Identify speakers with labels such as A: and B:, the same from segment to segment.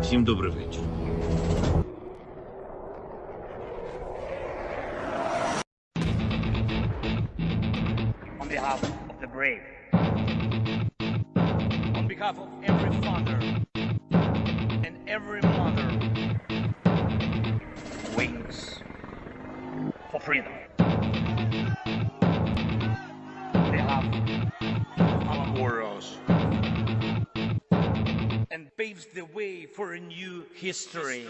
A: Всім добрий вечір.
B: On behalf of the brave, on behalf of every father and every mother who waits for freedom, on behalf of our warriors, and paves the way for a new history.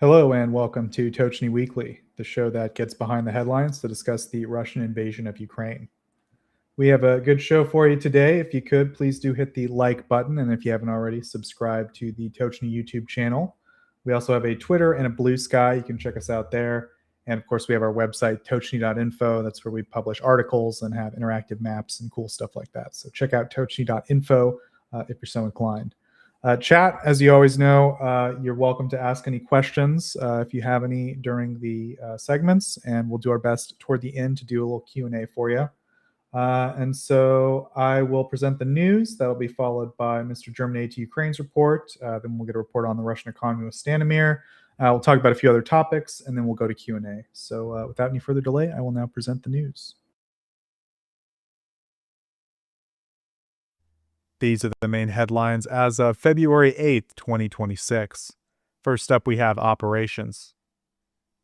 C: Hello and welcome to Tochnyi Weekly, the show that gets behind the headlines to discuss the Russian invasion of Ukraine. We have a good show for you today. If you could, please do hit the like button, and if you haven't already, subscribe to the Tochnyi YouTube channel. We also have a Twitter and a Blue Sky. You can check us out there. And of course, we have our website, Tochnyi.info. That's where we publish articles and have interactive maps and cool stuff like that. So check out Tochnyi.info if you're so inclined. Chat, as you always know, you're welcome to ask any questions if you have any during the segments, and we'll do our best toward the end to do a little Q&A for you. And so I will present the news. That'll be followed by Mr. German Aid to Ukraine's report. Then we'll get a report on the Russian economy with Stanimir. We'll talk about a few other topics, and then we'll go to Q&A. So without any further delay, I will now present the news. These are the main headlines as of February 8th, 2026. First up, we have operations.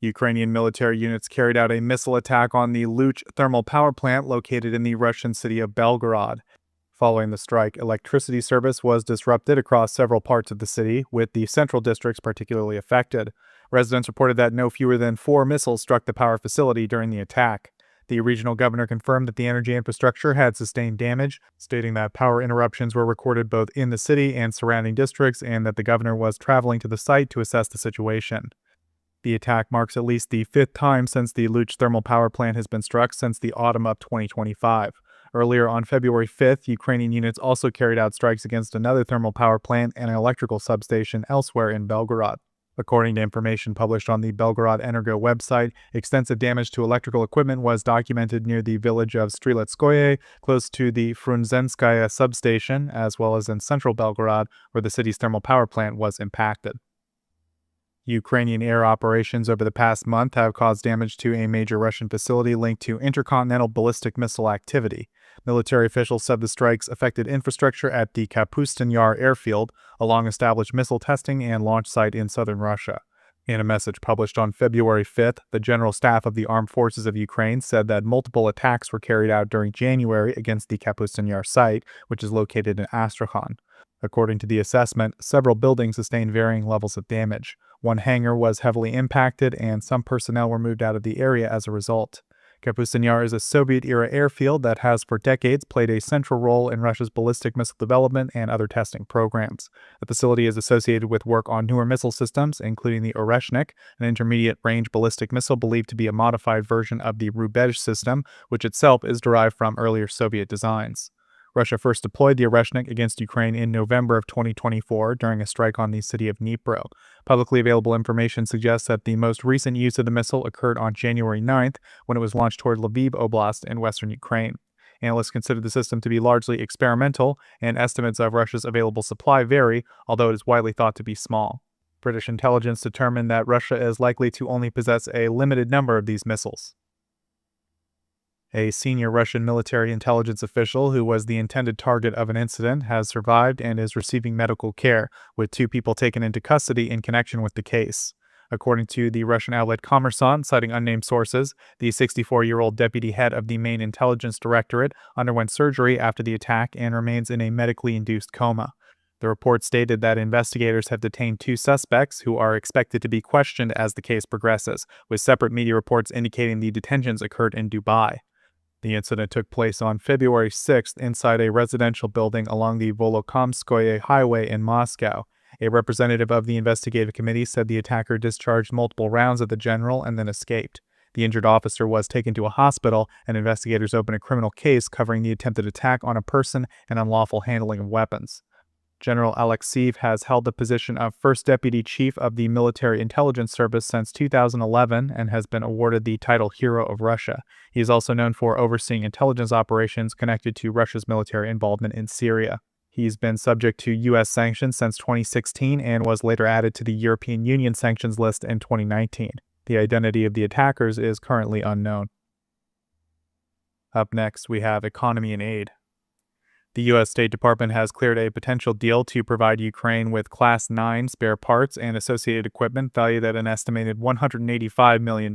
C: Ukrainian military units carried out a missile attack on the Luch thermal power plant located in the Russian city of Belgorod. Following the strike, electricity service was disrupted across several parts of the city, with the central districts particularly affected. Residents reported that no fewer than 4 missiles struck the power facility during the attack. The regional governor confirmed that the energy infrastructure had sustained damage, stating that power interruptions were recorded both in the city and surrounding districts, and that the governor was traveling to the site to assess the situation. The attack marks at least the 5th time since the Luch thermal power plant has been struck since the autumn of 2025. Earlier on February 5th, Ukrainian units also carried out strikes against another thermal power plant and an electrical substation elsewhere in Belgorod. According to information published on the Belgorod Energo website, extensive damage to electrical equipment was documented near the village of Striletskoye, close to the Frunzenskaya substation, as well as in central Belgorod, where the city's thermal power plant was impacted. Ukrainian air operations over the past month have caused damage to a major Russian facility linked to intercontinental ballistic missile activity. Military officials said the strikes affected infrastructure at the Kapustin Yar airfield, a long-established missile testing and launch site in southern Russia. In a message published on February 5th, the General Staff of the Armed Forces of Ukraine said that multiple attacks were carried out during January against the Kapustin Yar site, which is located in Astrakhan. According to the assessment, several buildings sustained varying levels of damage. One hangar was heavily impacted, and some personnel were moved out of the area as a result. Kapustin Yar is a Soviet-era airfield that has for decades played a central role in Russia's ballistic missile development and other testing programs. The facility is associated with work on newer missile systems, including the Oreshnik, an intermediate-range ballistic missile believed to be a modified version of the Rubezh system, which itself is derived from earlier Soviet designs. Russia first deployed the Oreshnik against Ukraine in November of 2024 during a strike on the city of Dnipro. Publicly available information suggests that the most recent use of the missile occurred on January 9th when it was launched toward Lviv Oblast in western Ukraine. Analysts consider the system to be largely experimental, and estimates of Russia's available supply vary, although it is widely thought to be small. British intelligence determined that Russia is likely to only possess a limited number of these missiles. A senior Russian military intelligence official who was the intended target of an incident has survived and is receiving medical care, with 2 people taken into custody in connection with the case. According to the Russian outlet Kommersant, citing unnamed sources, the 64-year-old deputy head of the main intelligence directorate underwent surgery after the attack and remains in a medically induced coma. The report stated that investigators have detained 2 suspects who are expected to be questioned as the case progresses, with separate media reports indicating the detentions occurred in Dubai. The incident took place on February 6th inside a residential building along the Volokomskoye highway in Moscow. A representative of the investigative committee said the attacker discharged multiple rounds at the general and then escaped. The injured officer was taken to a hospital, and investigators opened a criminal case covering the attempted attack on a person and unlawful handling of weapons. General Alexeyev has held the position of First Deputy Chief of the Military Intelligence Service since 2011 and has been awarded the title Hero of Russia. He is also known for overseeing intelligence operations connected to Russia's military involvement in Syria. He's been subject to U.S. sanctions since 2016 and was later added to the European Union sanctions list in 2019. The identity of the attackers is currently unknown. Up next, we have economy and aid. The U.S. State Department has cleared a potential deal to provide Ukraine with Class 9 spare parts and associated equipment valued at an estimated $185 million.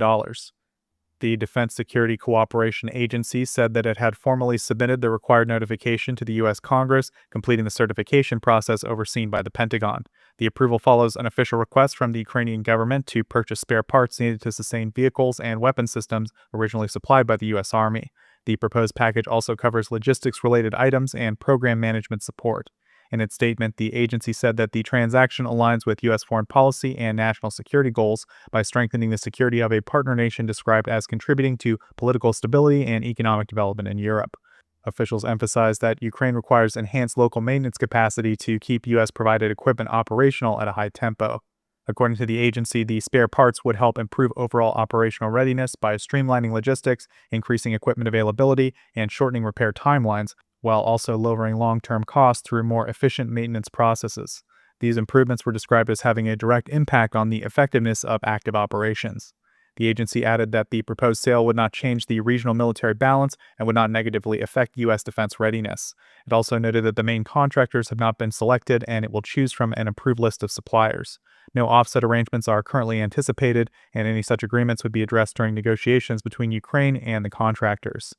C: The Defense Security Cooperation Agency said that it had formally submitted the required notification to the U.S. Congress, completing the certification process overseen by the Pentagon. The approval follows an official request from the Ukrainian government to purchase spare parts needed to sustain vehicles and weapon systems originally supplied by the U.S. Army. The proposed package also covers logistics-related items and program management support. In its statement, the agency said that the transaction aligns with U.S. foreign policy and national security goals by strengthening the security of a partner nation described as contributing to political stability and economic development in Europe. Officials emphasized that Ukraine requires enhanced local maintenance capacity to keep U.S.-provided equipment operational at a high tempo. According to the agency, the spare parts would help improve overall operational readiness by streamlining logistics, increasing equipment availability, and shortening repair timelines, while also lowering long-term costs through more efficient maintenance processes. These improvements were described as having a direct impact on the effectiveness of active operations. The agency added that the proposed sale would not change the regional military balance and would not negatively affect U.S. defense readiness. It also noted that the main contractors have not been selected and it will choose from an approved list of suppliers. No offset arrangements are currently anticipated, and any such agreements would be addressed during negotiations between Ukraine and the contractors.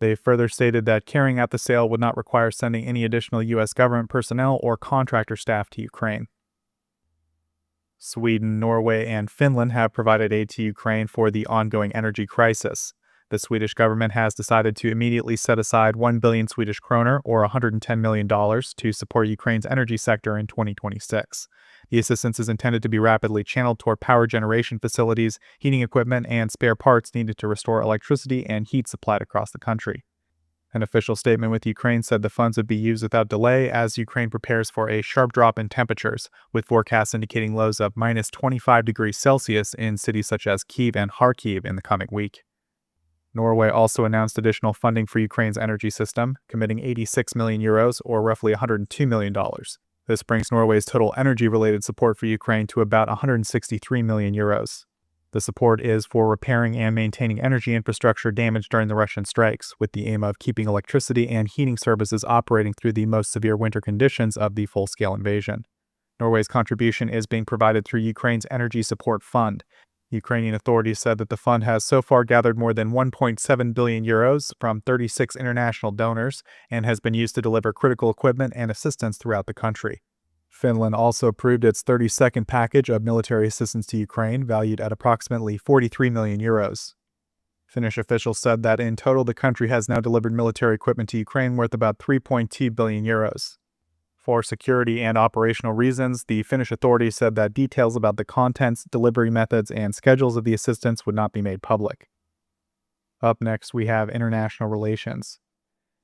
C: They further stated that carrying out the sale would not require sending any additional U.S. government personnel or contractor staff to Ukraine. Sweden, Norway, and Finland have provided aid to Ukraine for the ongoing energy crisis. The Swedish government has decided to immediately set aside 1 billion Swedish kroner, or $110 million, to support Ukraine's energy sector in 2026. The assistance is intended to be rapidly channeled toward power generation facilities, heating equipment, and spare parts needed to restore electricity and heat supplied across the country. An official statement with Ukraine said the funds would be used without delay as Ukraine prepares for a sharp drop in temperatures, with forecasts indicating lows of minus 25 degrees Celsius in cities such as Kyiv and Kharkiv in the coming week. Norway also announced additional funding for Ukraine's energy system, committing 86 million euros, or roughly $102 million. This brings Norway's total energy-related support for Ukraine to about 163 million euros. The support is for repairing and maintaining energy infrastructure damaged during the Russian strikes, with the aim of keeping electricity and heating services operating through the most severe winter conditions of the full-scale invasion. Norway's contribution is being provided through Ukraine's Energy Support Fund. Ukrainian authorities said that the fund has so far gathered more than 1.7 billion euros from 36 international donors and has been used to deliver critical equipment and assistance throughout the country. Finland also approved its 32nd package of military assistance to Ukraine, valued at approximately 43 million euros. Finnish officials said that in total the country has now delivered military equipment to Ukraine worth about 3.2 billion euros. For security and operational reasons, the Finnish authorities said that details about the contents, delivery methods, and schedules of the assistance would not be made public. Up next, we have international relations.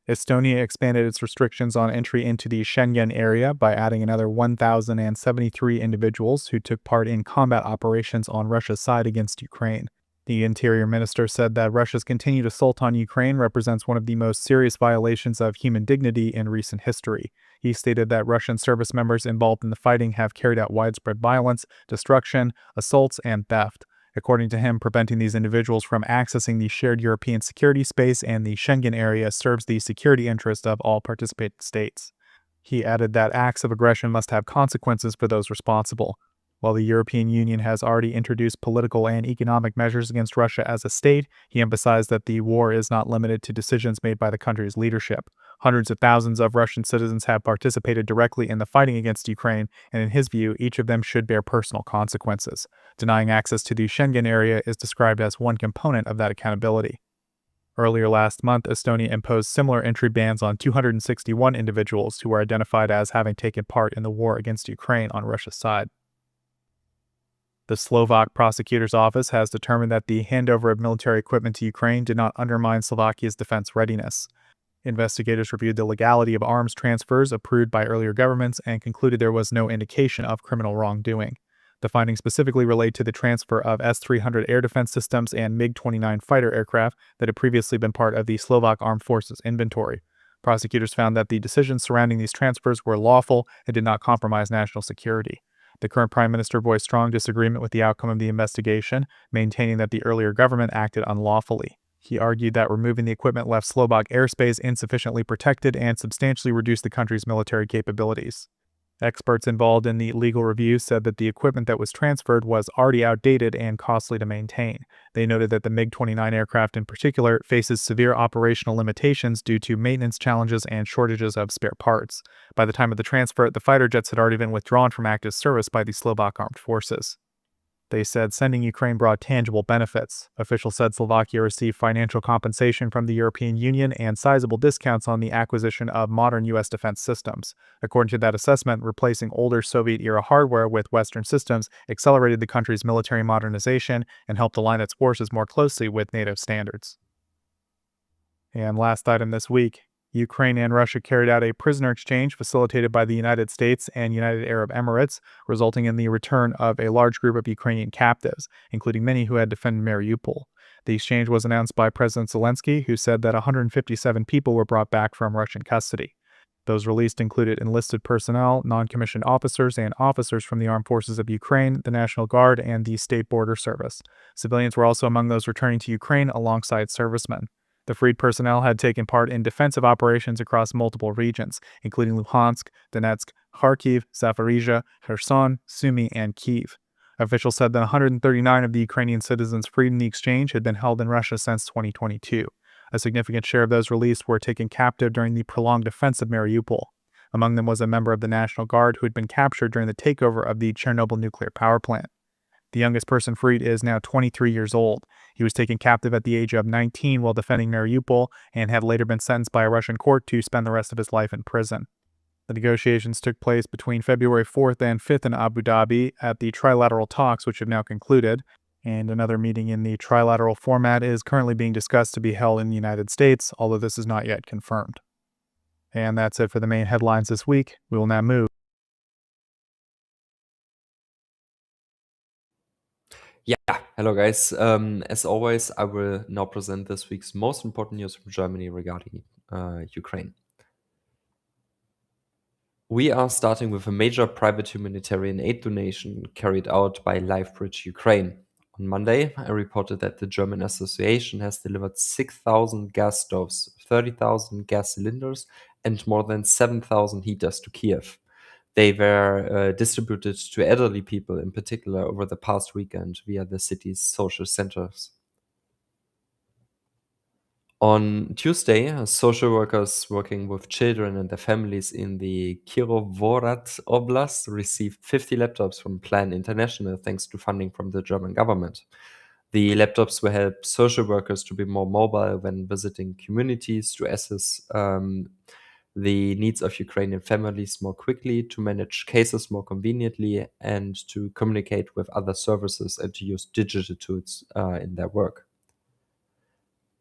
C: Estonia expanded its restrictions on entry into the Schengen area by adding another 1,073 individuals who took part in combat operations on Russia's side against Ukraine. The Interior Minister said that Russia's continued assault on Ukraine represents one of the most serious violations of human dignity in recent history. He stated that Russian service members involved in the fighting have carried out widespread violence, destruction, assaults, and theft. According to him, preventing these individuals from accessing the shared European security space and the Schengen area serves the security interest of all participating states. He added that acts of aggression must have consequences for those responsible. While the European Union has already introduced political and economic measures against Russia as a state, he emphasized that the war is not limited to decisions made by the country's leadership. Hundreds of thousands of Russian citizens have participated directly in the fighting against Ukraine, and in his view, each of them should bear personal consequences. Denying access to the Schengen area is described as one component of that accountability. Earlier last month, Estonia imposed similar entry bans on 261 individuals who were identified as having taken part in the war against Ukraine on Russia's side. The Slovak prosecutor's office has determined that the handover of military equipment to Ukraine did not undermine Slovakia's defense readiness. Investigators reviewed the legality of arms transfers approved by earlier governments and concluded there was no indication of criminal wrongdoing. The findings specifically relate to the transfer of S-300 air defense systems and MiG-29 fighter aircraft that had previously been part of the Slovak Armed Forces inventory. Prosecutors found that the decisions surrounding these transfers were lawful and did not compromise national security. The current prime minister voiced strong disagreement with the outcome of the investigation, maintaining that the earlier government acted unlawfully. He argued that removing the equipment left Slovak airspace insufficiently protected and substantially reduced the country's military capabilities. Experts involved in the legal review said that the equipment that was transferred was already outdated and costly to maintain. They noted that the MiG-29 aircraft in particular faces severe operational limitations due to maintenance challenges and shortages of spare parts. By the time of the transfer, the fighter jets had already been withdrawn from active service by the Slovak Armed Forces. They said sending Ukraine brought tangible benefits. Officials said Slovakia received financial compensation from the European Union and sizable discounts on the acquisition of modern U.S. defense systems. According to that assessment, replacing older Soviet-era hardware with Western systems accelerated the country's military modernization and helped align its forces more closely with NATO standards. And last item this week, Ukraine and Russia carried out a prisoner exchange facilitated by the United States and United Arab Emirates, resulting in the return of a large group of Ukrainian captives, including many who had defended Mariupol. The exchange was announced by President Zelensky, who said that 157 people were brought back from Russian custody. Those released included enlisted personnel, non-commissioned officers, and officers from the Armed Forces of Ukraine, the National Guard, and the State Border Service. Civilians were also among those returning to Ukraine alongside servicemen. The freed personnel had taken part in defensive operations across multiple regions, including Luhansk, Donetsk, Kharkiv, Zaporizhia, Kherson, Sumy, and Kyiv. Officials said that 139 of the Ukrainian citizens freed in the exchange had been held in Russia since 2022. A significant share of those released were taken captive during the prolonged defense of Mariupol. Among them was a member of the National Guard who had been captured during the takeover of the Chernobyl nuclear power plant. The youngest person freed is now 23 years old. He was taken captive at the age of 19 while defending Mariupol and had later been sentenced by a Russian court to spend the rest of his life in prison. The negotiations took place between February 4th and 5th in Abu Dhabi at the trilateral talks, which have now concluded, and another meeting in the trilateral format is currently being discussed to be held in the United States, although this is not yet confirmed. And that's it for the main headlines this week. We will now move.
A: Yeah, hello guys. As always, I will now present this week's most important news from Germany regarding Ukraine. We are starting with a major private humanitarian aid donation carried out by LifeBridge Ukraine. On Monday, I reported that the German association has delivered 6,000 gas stoves, 30,000 gas cylinders, and more than 7,000 heaters to Kyiv. They were distributed to elderly people in particular over the past weekend via the city's social centers. On Tuesday, social workers working with children and their families in the Kirovohrad Oblast received 50 laptops from Plan International thanks to funding from the German government. The laptops will help social workers to be more mobile when visiting communities, to assess the needs of Ukrainian families more quickly, to manage cases more conveniently, and to communicate with other services and to use digital tools in their work.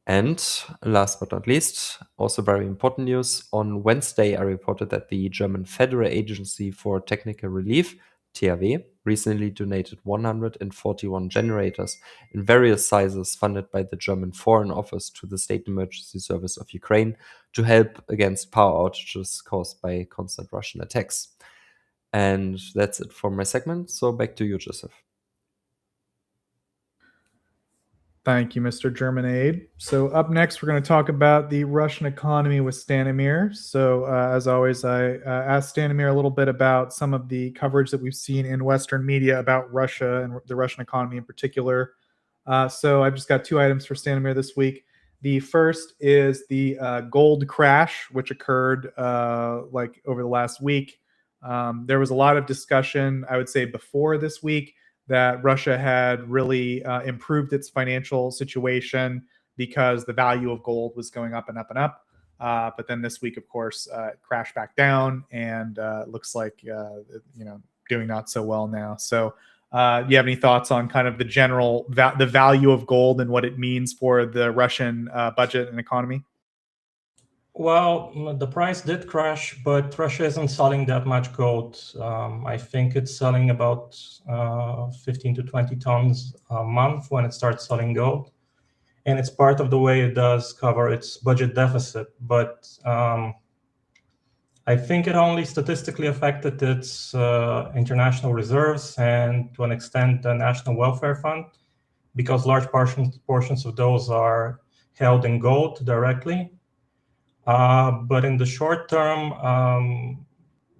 A: And last but not least, also very important news, on Wednesday I reported that the German Federal Agency for Technical Relief, THW, recently donated 141 generators in various sizes funded by the German Foreign Office to the State Emergency Service of Ukraine to help against power outages caused by constant Russian attacks. And that's it for my segment, so back to you, Joseph.
C: Thank you, Mr. German-Aid. So up next, we're going to talk about the Russian economy with Stanimir. So as always, I asked Stanimir a little bit about some of the coverage that we've seen in Western media about Russia and the Russian economy in particular. So I've just got two items for Stanimir this week. The first is the gold crash, which occurred like over the last week. There was a lot of discussion, I would say, before this week that Russia had really improved its financial situation because the value of gold was going up and up and up. But then this week, of course, it crashed back down and looks like, doing not so well now. So do you have any thoughts on kind of the general, the value of gold and what it means for the Russian budget and economy?
D: Well, the price did crash, but Russia isn't selling that much gold. I think it's selling about 15 to 20 tons a month when it starts selling gold. And it's part of the way it does cover its budget deficit. But I think it only statistically affected its international reserves and, to an extent, the National Welfare Fund, because large portions of those are held in gold directly. But in the short term,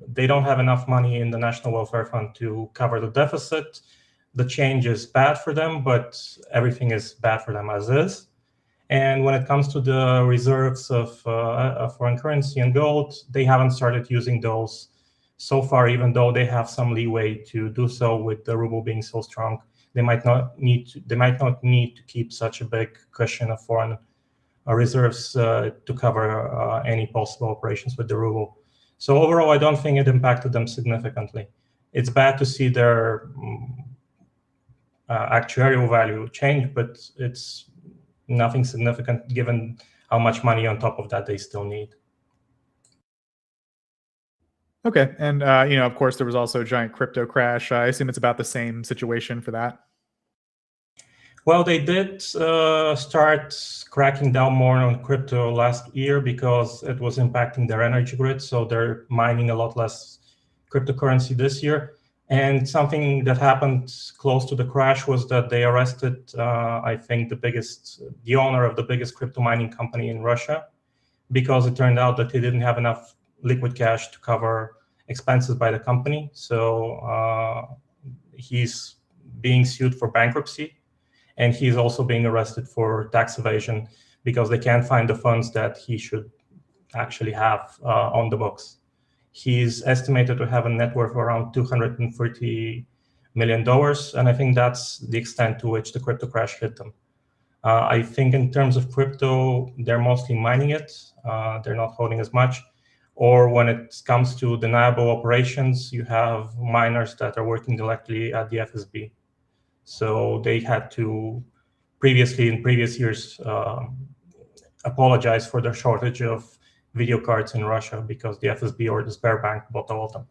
D: they don't have enough money in the National Welfare Fund to cover the deficit. The change is bad for them, but everything is bad for them as is. And when it comes to the reserves of foreign currency and gold, they haven't started using those so far, even though they have some leeway to do so with the ruble being so strong. They might not need to keep such a big cushion of foreign reserves to cover any possible operations with the ruble. So overall, I don't think it impacted them significantly. It's bad to see their actuarial value change, but it's nothing significant given how much money on top of that they still need.
C: Okay, and of course, there was also a giant crypto crash. I assume it's about the same situation for that.
D: Well, they did start cracking down more on crypto last year because it was impacting their energy grid. So they're mining a lot less cryptocurrency this year. And something that happened close to the crash was that they arrested, I think, the owner of the biggest crypto mining company in Russia, because it turned out that he didn't have enough liquid cash to cover expenses by the company. So he's being sued for bankruptcy. And he's also being arrested for tax evasion because they can't find the funds that he should actually have on the books. He's estimated to have a net worth of around $230 million. And I think that's the extent to which the crypto crash hit them. I think in terms of crypto, they're mostly mining it. They're not holding as much. Or when it comes to deniable operations, you have miners that are working directly at the FSB. So they had to in previous years, apologize for the shortage of video cards in Russia because the FSB or the Sberbank bought all of them.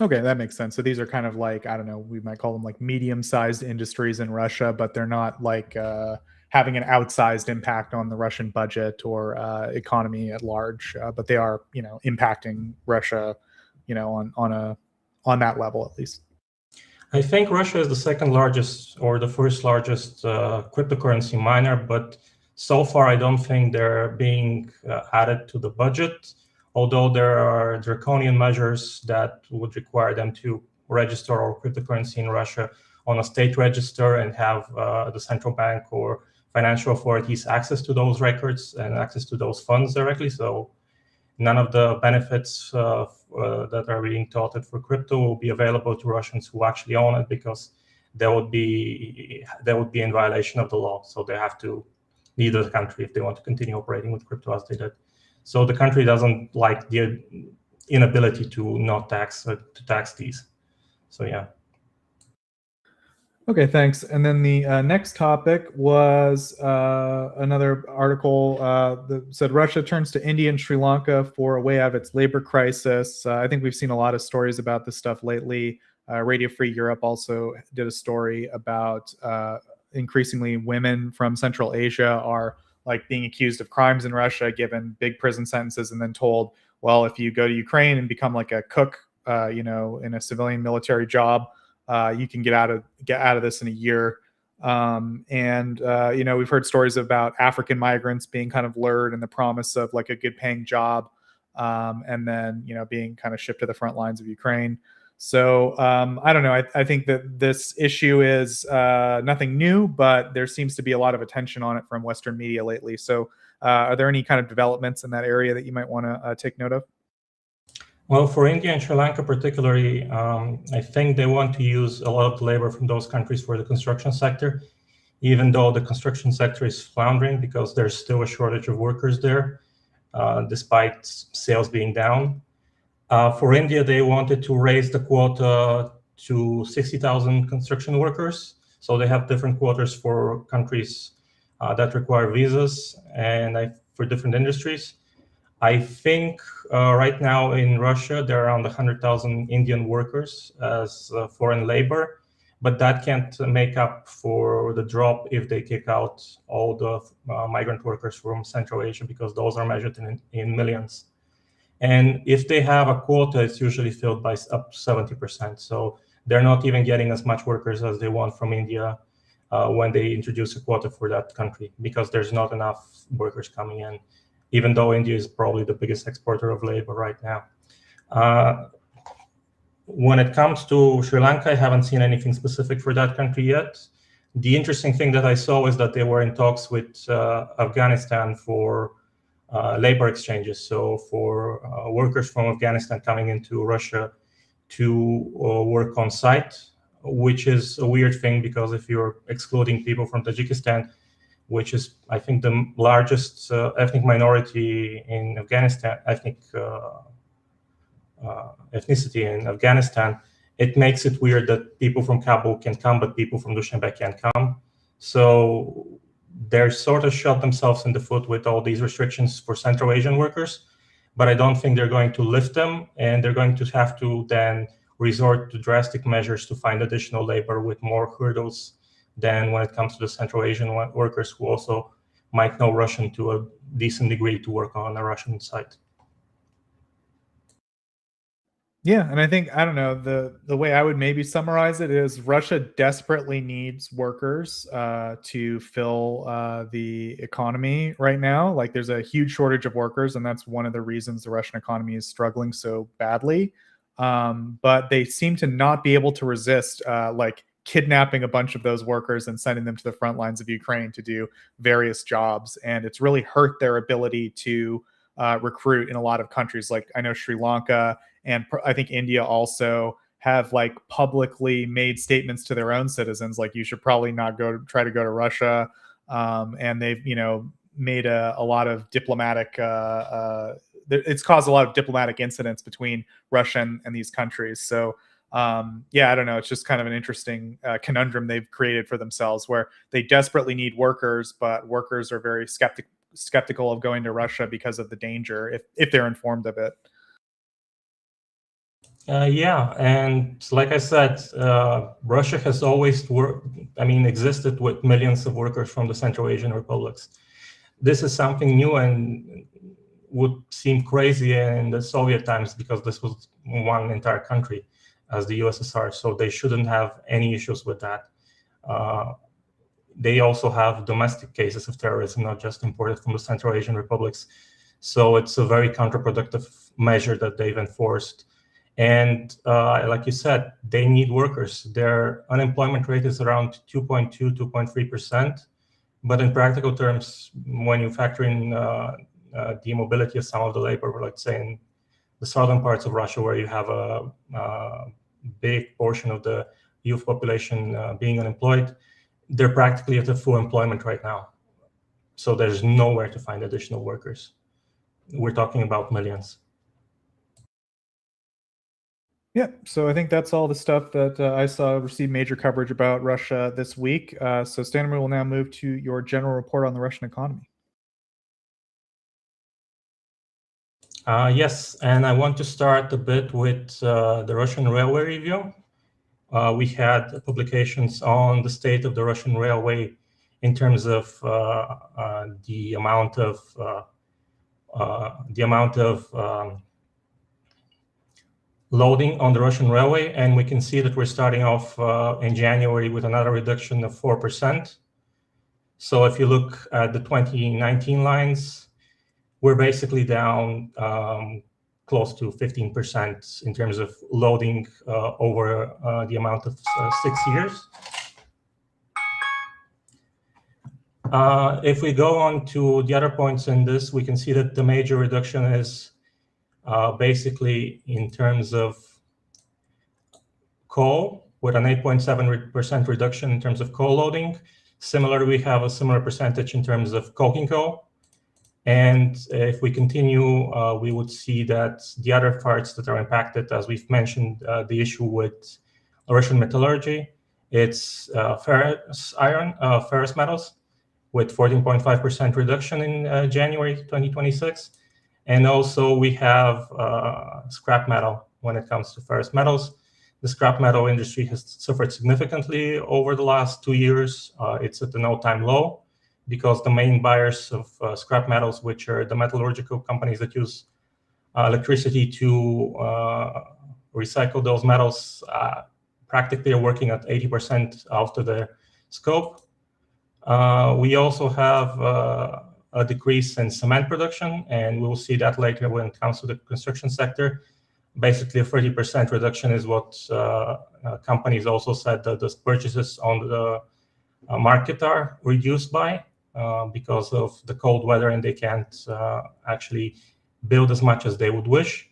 C: Okay, that makes sense. So these are kind of like, I don't know, we might call them like medium-sized industries in Russia, but they're not like having an outsized impact on the Russian budget or economy at large, but they are, impacting Russia, on that level at least.
D: I think Russia is the second largest or the first largest cryptocurrency miner, but so far I don't think they're being added to the budget, although there are draconian measures that would require them to register all cryptocurrency in Russia on a state register and have the central bank or financial authorities access to those records and access to those funds directly. So none of the benefits that are being touted for crypto will be available to Russians who actually own it, because they would be in violation of the law. So they have to leave the country if they want to continue operating with crypto as they did. So the country doesn't like the inability to not tax these. So yeah.
C: Okay, thanks. And then the next topic was another article that said Russia turns to India and Sri Lanka for a way out of its labor crisis. I think we've seen a lot of stories about this stuff lately. Radio Free Europe also did a story about increasingly women from Central Asia are like being accused of crimes in Russia, given big prison sentences, and then told, well, if you go to Ukraine and become like a cook, in a civilian military job, you can get out of this in a year. We've heard stories about African migrants being kind of lured in the promise of like a good paying job, and then, being kind of shipped to the front lines of Ukraine. So I don't know. I think that this issue is nothing new, but there seems to be a lot of attention on it from Western media lately. So are there any kind of developments in that area that you might want to take note of?
D: Well, for India and Sri Lanka particularly, I think they want to use a lot of the labor from those countries for the construction sector, even though the construction sector is floundering because there's still a shortage of workers there, despite sales being down. For India, they wanted to raise the quota to 60,000 construction workers. So they have different quotas for countries that require visas. And I for different industries. I think right now in Russia, there are around 100,000 Indian workers as foreign labor, but that can't make up for the drop if they kick out all the migrant workers from Central Asia, because those are measured in millions. And if they have a quota, it's usually filled by up 70%. So they're not even getting as much workers as they want from India when they introduce a quota for that country, because there's not enough workers coming in, even though India is probably the biggest exporter of labor right now. When it comes to Sri Lanka, I haven't seen anything specific for that country yet. The interesting thing that I saw is that they were in talks with Afghanistan for labor exchanges. So for workers from Afghanistan coming into Russia to work on site, which is a weird thing, because if you're excluding people from Tajikistan, which is, I think, the largest ethnic minority in Afghanistan, ethnicity in Afghanistan, it makes it weird that people from Kabul can come, but people from Dushanbe can't come. So they're sort of shot themselves in the foot with all these restrictions for Central Asian workers, but I don't think they're going to lift them, and they're going to have to then resort to drastic measures to find additional labor with more hurdles than when it comes to the Central Asian workers who also might know Russian to a decent degree to work on a Russian site.
C: Yeah, and I think, I don't know, the way I would maybe summarize it is Russia desperately needs workers to fill the economy right now. Like, there's a huge shortage of workers, and that's one of the reasons the Russian economy is struggling so badly. But they seem to not be able to resist like kidnapping a bunch of those workers and sending them to the front lines of Ukraine to do various jobs. And it's really hurt their ability to recruit in a lot of countries. Like, I know Sri Lanka and I think India also have like publicly made statements to their own citizens, like, you should probably not try to go to Russia. And they've, made a lot of diplomatic, it's caused a lot of diplomatic incidents between Russia and these countries. So yeah, I don't know. It's just kind of an interesting conundrum they've created for themselves, where they desperately need workers, but workers are very skeptical of going to Russia because of the danger, if they're informed of it.
D: Yeah, and like I said, Russia has always existed with millions of workers from the Central Asian republics. This is something new and would seem crazy in the Soviet times, because this was one entire country as the USSR, so they shouldn't have any issues with that. They also have domestic cases of terrorism, not just imported from the Central Asian republics. So it's a very counterproductive measure that they've enforced. And like you said, they need workers. Their unemployment rate is around 2.2, 2.3%. But in practical terms, when you factor in the mobility of some of the labor, let's say in the southern parts of Russia, where you have a big portion of the youth population being unemployed, they're practically at a full employment right now. So there's nowhere to find additional workers. We're talking about millions.
C: Yeah, so I think that's all the stuff that I saw receive major coverage about Russia this week. So Stanimir will now move to your general report on the Russian economy.
D: Yes, and I want to start a bit with the Russian railway review. We had publications on the state of the Russian railway in terms of the amount of loading on the Russian railway, and we can see that we're starting off in January with another reduction of 4%. So if you look at the 2019 lines, we're basically down close to 15% in terms of loading over the amount of 6 years. If we go on to the other points in this, we can see that the major reduction is basically in terms of coal, with an 8.7% reduction in terms of coal loading. Similarly, we have a similar percentage in terms of coking coal. And if we continue, we would see that the other parts that are impacted, as we've mentioned, the issue with Russian metallurgy, it's ferrous metals, with 14.5% reduction in January 2026. And also we have scrap metal when it comes to ferrous metals. The scrap metal industry has suffered significantly over the last 2 years. It's at an all-time low because the main buyers of scrap metals, which are the metallurgical companies that use electricity to recycle those metals, practically are working at 80% out of their scope. We also have a decrease in cement production, and we'll see that later when it comes to the construction sector. Basically, a 30% reduction is what companies also said that the purchases on the market are reduced by because of the cold weather, and they can't actually build as much as they would wish.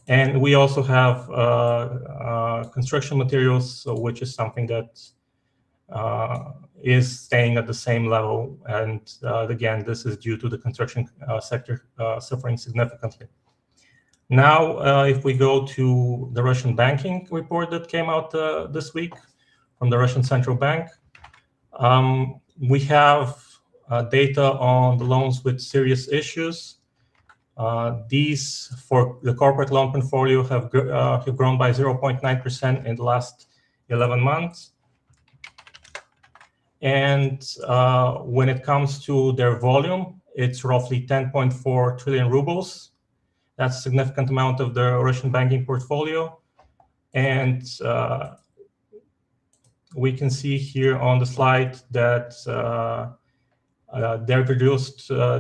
D: And we also have construction materials, which is something that is staying at the same level. And again, this is due to the construction sector suffering significantly. Now, if we go to the Russian banking report that came out this week from the Russian Central Bank, we have data on the loans with serious issues. These, for the corporate loan portfolio, have grown by 0.9% in the last 11 months. And when it comes to their volume, it's roughly 10.4 trillion rubles. That's a significant amount of the Russian banking portfolio. And we can see here on the slide that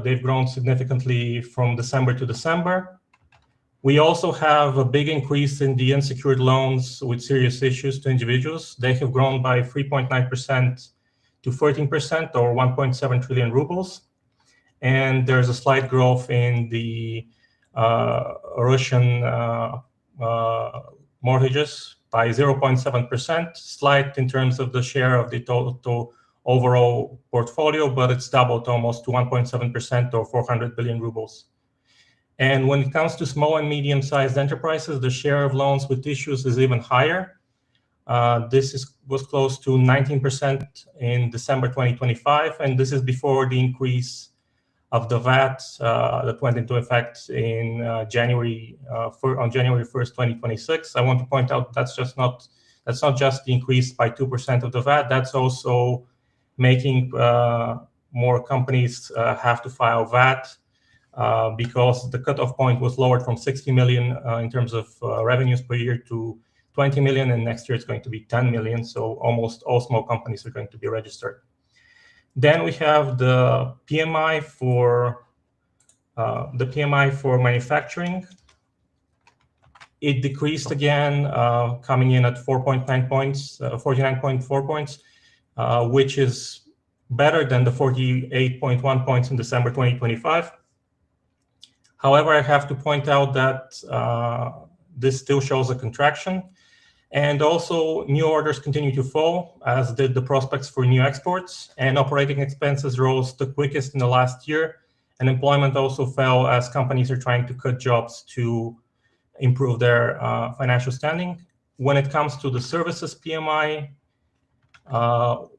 D: they've grown significantly from December to December. We also have a big increase in the unsecured loans with serious issues to individuals. They have grown by 3.9% to 14%, or 1.7 trillion rubles. And there's a slight growth in the Russian mortgages by 0.7%, slight in terms of the share of the total overall portfolio, but it's doubled almost to 1.7%, or 400 billion rubles. And when it comes to small and medium-sized enterprises, the share of loans with issues is even higher. This was close to 19% in December 2025, and this is before the increase of the VAT that went into effect in on January 1st, 2026. I want to point out that's not just the increase by 2% of the VAT. That's also making more companies have to file VAT because the cutoff point was lowered from 60 million in terms of revenues per year to 20 million, and next year it's going to be 10 million. So almost all small companies are going to be registered. Then we have the PMI for manufacturing. It decreased again, coming in at 4.9 points, 49.4 points, which is better than the 48.1 points in December 2025. However, I have to point out that this still shows a contraction. And also, new orders continue to fall, as did the prospects for new exports, and operating expenses rose the quickest in the last year. And employment also fell as companies are trying to cut jobs to improve their financial standing. When it comes to the services PMI,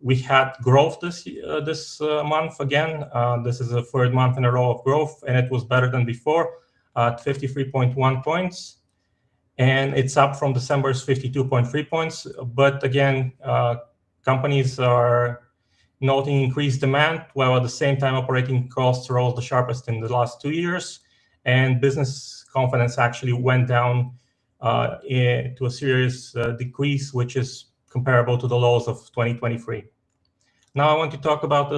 D: we had growth this month again. This is the third month in a row of growth, and it was better than before at 53.1 points. And it's up from December's 52.3 points. But again, companies are noting increased demand, while at the same time operating costs rose the sharpest in the last 2 years. And business confidence actually went down to a serious decrease, which is comparable to the lows of 2023. Now I want to talk about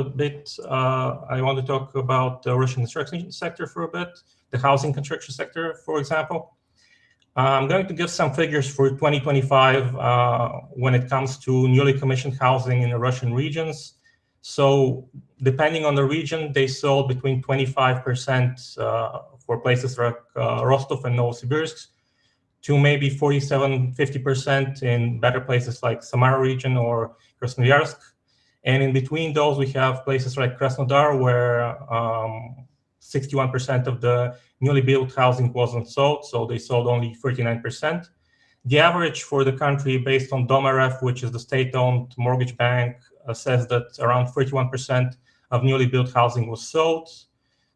D: the Russian construction sector for a bit, the housing construction sector, for example. I'm going to give some figures for 2025 when it comes to newly commissioned housing in the Russian regions. So depending on the region, they sold between 25% for places like Rostov and Novosibirsk to maybe 47-50% in better places like Samara region or Krasnoyarsk. And in between those, we have places like Krasnodar, where 61% of the newly built housing wasn't sold, so they sold only 39%. The average for the country, based on Domaref, which is the state-owned mortgage bank, says that around 31% of newly built housing was sold.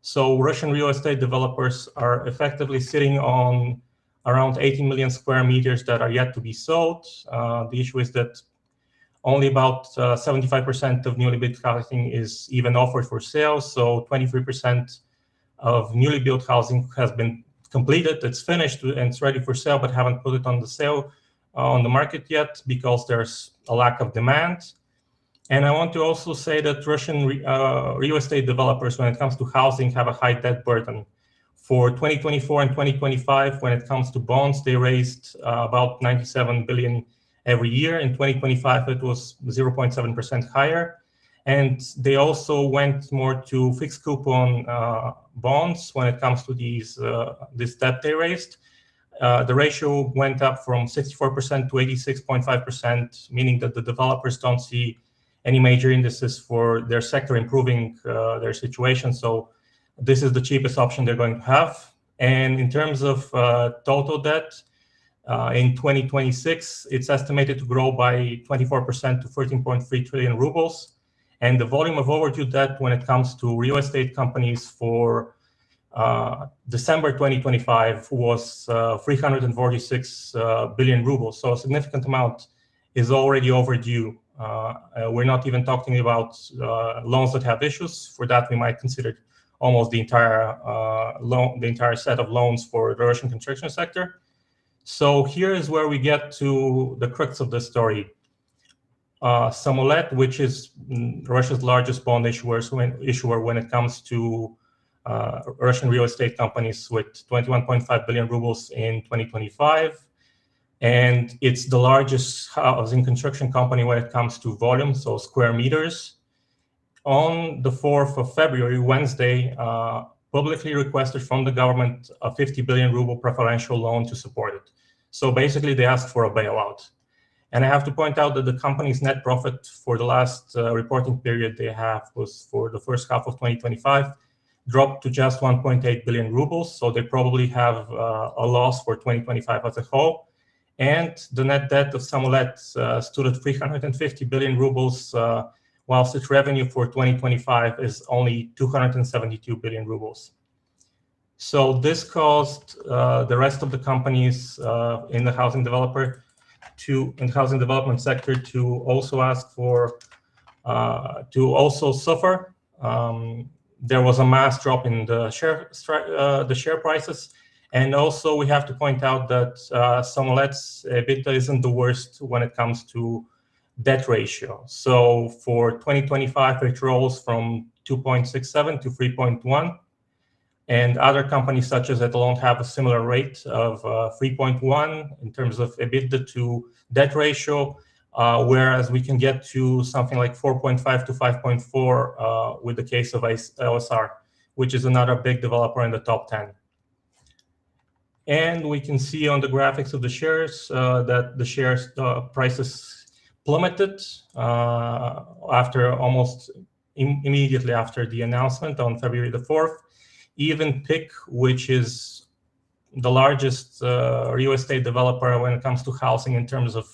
D: So Russian real estate developers are effectively sitting on around 18 million square meters that are yet to be sold. The issue is that only about 75% of newly built housing is even offered for sale. So 23% of newly built housing has been completed. It's finished and it's ready for sale, but haven't put it on the sale on the market yet because there's a lack of demand. And I want to also say that Russian real estate developers, when it comes to housing, have a high debt burden. For 2024 and 2025, when it comes to bonds, they raised about 97 billion every year. In 2025, it was 0.7% higher. And they also went more to fixed coupon bonds when it comes to this debt they raised. The ratio went up from 64% to 86.5%, meaning that the developers don't see any major indices for their sector improving their situation. So this is the cheapest option they're going to have. And in terms of total debt, in 2026, it's estimated to grow by 24% to 13.3 trillion rubles. And the volume of overdue debt when it comes to real estate companies for December 2025 was 346 billion rubles. So a significant amount is already overdue. We're not even talking about loans that have issues. For that, we might consider almost the entire set of loans for the Russian construction sector. So here is where we get to the crux of the story. Samolet, which is Russia's largest bond issuer when it comes to Russian real estate companies, with 21.5 billion rubles in 2025. And it's the largest housing construction company when it comes to volume, so square meters. On the 4th of February, Wednesday, publicly requested from the government a 50 billion ruble preferential loan to support it. So basically, they asked for a bailout. And I have to point out that the company's net profit for the last reporting period they have was for the first half of 2025, dropped to just 1.8 billion rubles. So they probably have a loss for 2025 as a whole. And the net debt of Samolet stood at 350 billion rubles, whilst its revenue for 2025 is only 272 billion rubles. So this caused the rest of the companies in the housing development sector to also ask for, to also suffer. There was a mass drop in the share prices. And also we have to point out that Samolet's EBITDA isn't the worst when it comes to debt ratio. So for 2025, it rose from 2.67 to 3.1. And other companies such as Erlend have a similar rate of 3.1 in terms of EBITDA to debt ratio, whereas we can get to something like 4.5 to 5.4 with the case of LSR, which is another big developer in the top 10. And we can see on the graphics of the shares that the shares prices plummeted after almost immediately after the announcement on February the 4th. Even PIK, which is the largest real estate developer when it comes to housing in terms of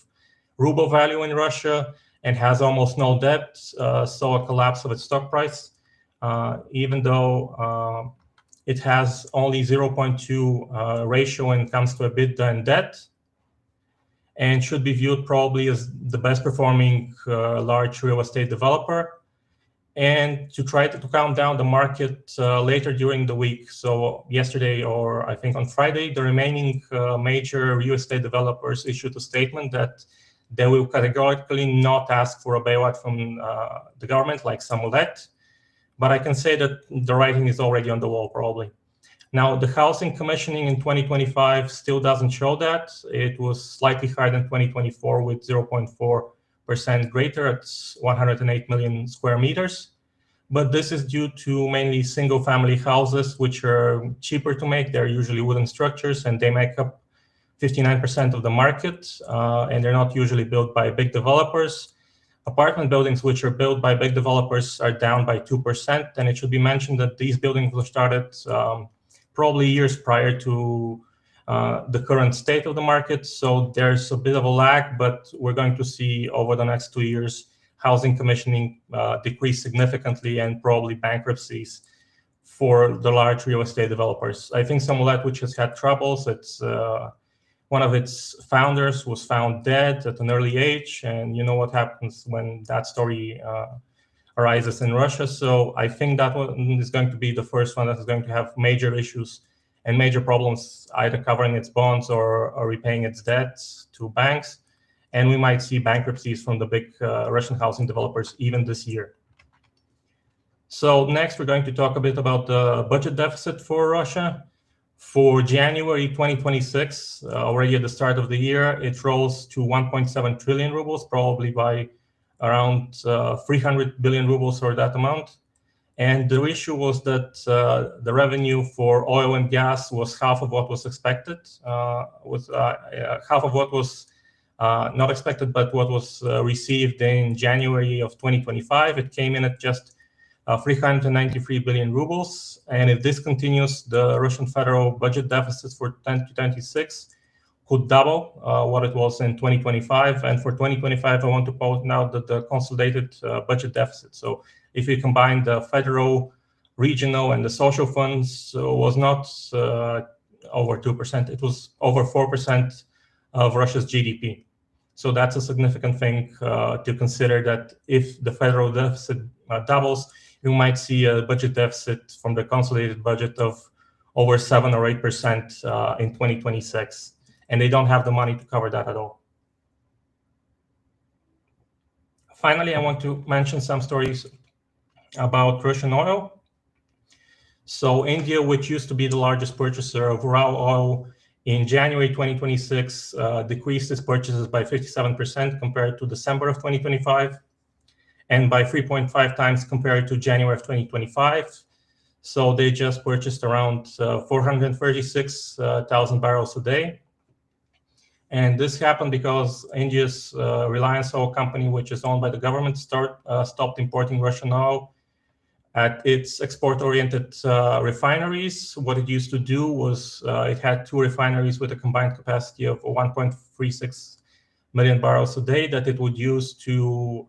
D: ruble value in Russia and has almost no debt, saw a collapse of its stock price, even though it has only 0.2 ratio when it comes to EBITDA and debt, and should be viewed probably as the best performing large real estate developer. And to try to calm down the market later during the week, so yesterday or I think on Friday, the remaining major real estate developers issued a statement that they will categorically not ask for a bailout from the government like Samolet. But I can say that the writing is already on the wall, probably. Now, the housing commissioning in 2025 still doesn't show that. It was slightly higher than 2024 with 0.4% greater at 108 million square meters. But this is due to mainly single-family houses, which are cheaper to make. They're usually wooden structures, and they make up 59% of the market, and they're not usually built by big developers. Apartment buildings which are built by big developers are down by 2%, and it should be mentioned that these buildings were started probably years prior to the current state of the market. So there's a bit of a lag, but we're going to see over the next 2 years housing commissioning decreased significantly, and probably bankruptcies for the large real estate developers. I think Samolet, which has had troubles, it's one of its founders was found dead at an early age, and you know what happens when that story arises in Russia. So I think that one is going to be the first one that is going to have major issues and major problems, either covering its bonds or repaying its debts to banks. And we might see bankruptcies from the big Russian housing developers even this year. So next, we're going to talk a bit about the budget deficit for Russia. For January 2026, already at the start of the year, it rose to 1.7 trillion rubles, probably by around 300 billion rubles or that amount. And the issue was that the revenue for oil and gas was half of what was expected, half of what was not expected, but what was received in January of 2025. It came in at just 393 billion rubles. And if this continues, the Russian federal budget deficit for 2026 could double what it was in 2025. And for 2025, I want to point out that the consolidated budget deficit, so if you combine the federal, regional, and the social funds, was not over 2%. It was over 4% of Russia's GDP. So that's a significant thing to consider, that if the federal deficit doubles, you might see a budget deficit from the consolidated budget of over 7 or 8% in 2026. And they don't have the money to cover that at all. Finally, I want to mention some stories about Russian oil. So India, which used to be the largest purchaser of raw oil, in January 2026, decreased its purchases by 57% compared to December of 2025, and by 3.5 times compared to January of 2025. So they just purchased around 436,000 barrels a day. And this happened because India's Reliance Oil Company, which is owned by the government, stopped importing Russian oil at its export-oriented refineries. What it used to do was it had 2 refineries with a combined capacity of 1.36 million barrels a day that it would use to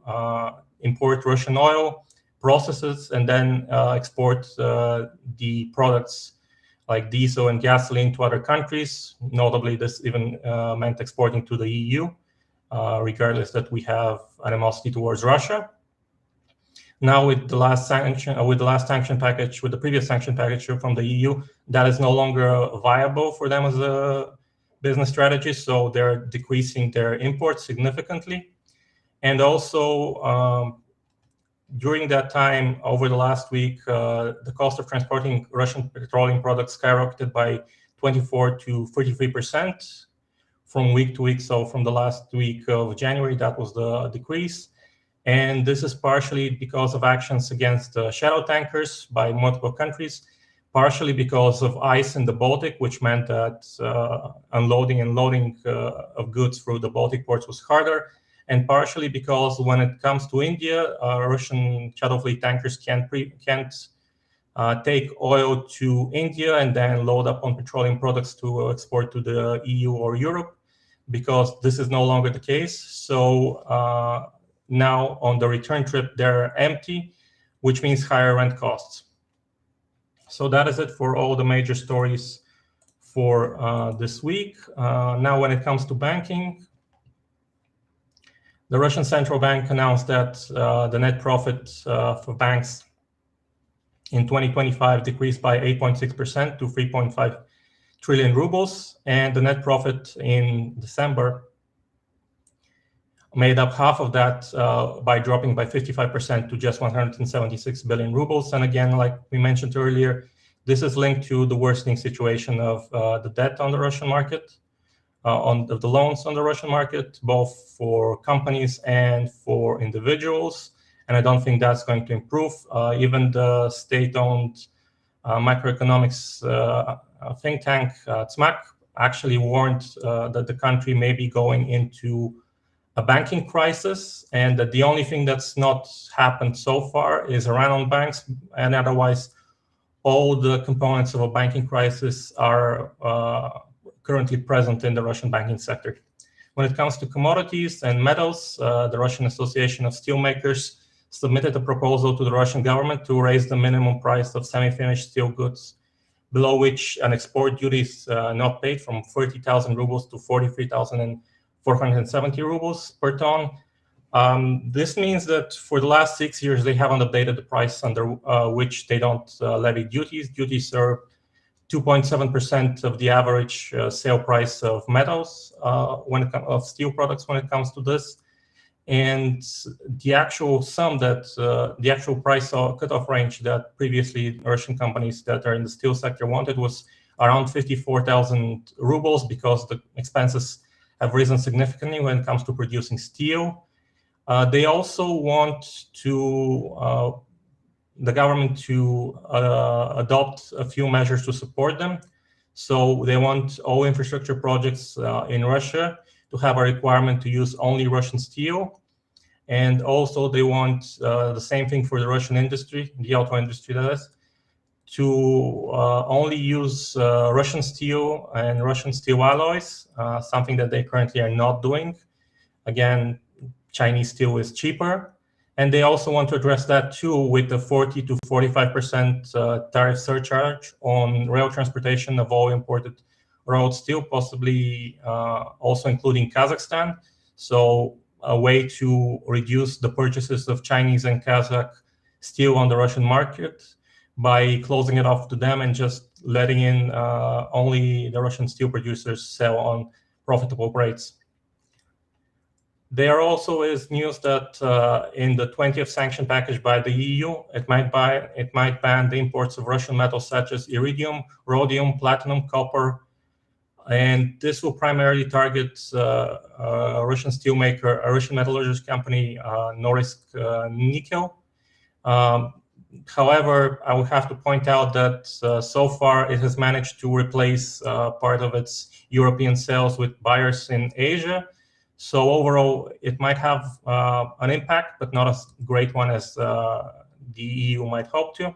D: import Russian oil, process it, and then export the products like diesel and gasoline to other countries. Notably, this even meant exporting to the EU, regardless that we have animosity towards Russia. Now, with the previous sanction package from the EU, that is no longer viable for them as a business strategy. So they're decreasing their imports significantly. And also, during that time, over the last week, the cost of transporting Russian petroleum products skyrocketed by 24 to 33% from week to week. So from the last week of January, that was the decrease. And this is partially because of actions against shadow tankers by multiple countries, partially because of ice in the Baltic, which meant that unloading and loading of goods through the Baltic ports was harder, and partially because when it comes to India, Russian shadow fleet tankers can't take oil to India and then load up on petroleum products to export to the EU or Europe, because this is no longer the case. So now on the return trip, they're empty, which means higher rent costs. So that is it for all the major stories for this week. Now, when it comes to banking, the Russian central bank announced that the net profit for banks in 2025 decreased by 8.6% to 3.5 trillion rubles, and the net profit in December made up half of that by dropping by 55% to just 176 billion rubles. And again, like we mentioned earlier, this is linked to the worsening situation of the debt on the Russian market, on the loans on the Russian market, both for companies and for individuals. And I don't think that's going to improve. Even the state-owned macroeconomics think tank, TSMAC, actually warned that the country may be going into a banking crisis, and that the only thing that's not happened so far is a run on banks, and otherwise all the components of a banking crisis are currently present in the Russian banking sector. When it comes to commodities and metals, the Russian Association of Steelmakers submitted a proposal to the Russian government to raise the minimum price of semi-finished steel goods, below which an export duty is not paid, from 30,000 rubles to 43,470 rubles per ton. This means that for the last 6 years, they haven't updated the price under which they don't levy duties. Duties are 2.7% of the average sale price of metals of steel products when it comes to this. And the actual sum that the actual price cutoff range that previously Russian companies that are in the steel sector wanted was around 54,000 rubles, because the expenses have risen significantly when it comes to producing steel. They also want the government to adopt a few measures to support them. So they want all infrastructure projects in Russia to have a requirement to use only Russian steel. And also they want the same thing for the Russian industry, the auto industry that is, to only use Russian steel and Russian steel alloys, something that they currently are not doing. Again, Chinese steel is cheaper. And they also want to address that too with the 40 to 45% tariff surcharge on rail transportation of all imported rolled steel, possibly also including Kazakhstan. So a way to reduce the purchases of Chinese and Kazakh steel on the Russian market by closing it off to them and just letting in only the Russian steel producers sell on profitable rates. There also is news that in the 20th sanction package by the EU, it might ban the imports of Russian metals such as iridium, rhodium, platinum, copper, and this will primarily target a Russian steelmaker, a Russian metallurgist company, Norilsk Nickel. However, I would have to point out that so far it has managed to replace part of its European sales with buyers in Asia. So overall, it might have an impact, but not as great one as the EU might hope to.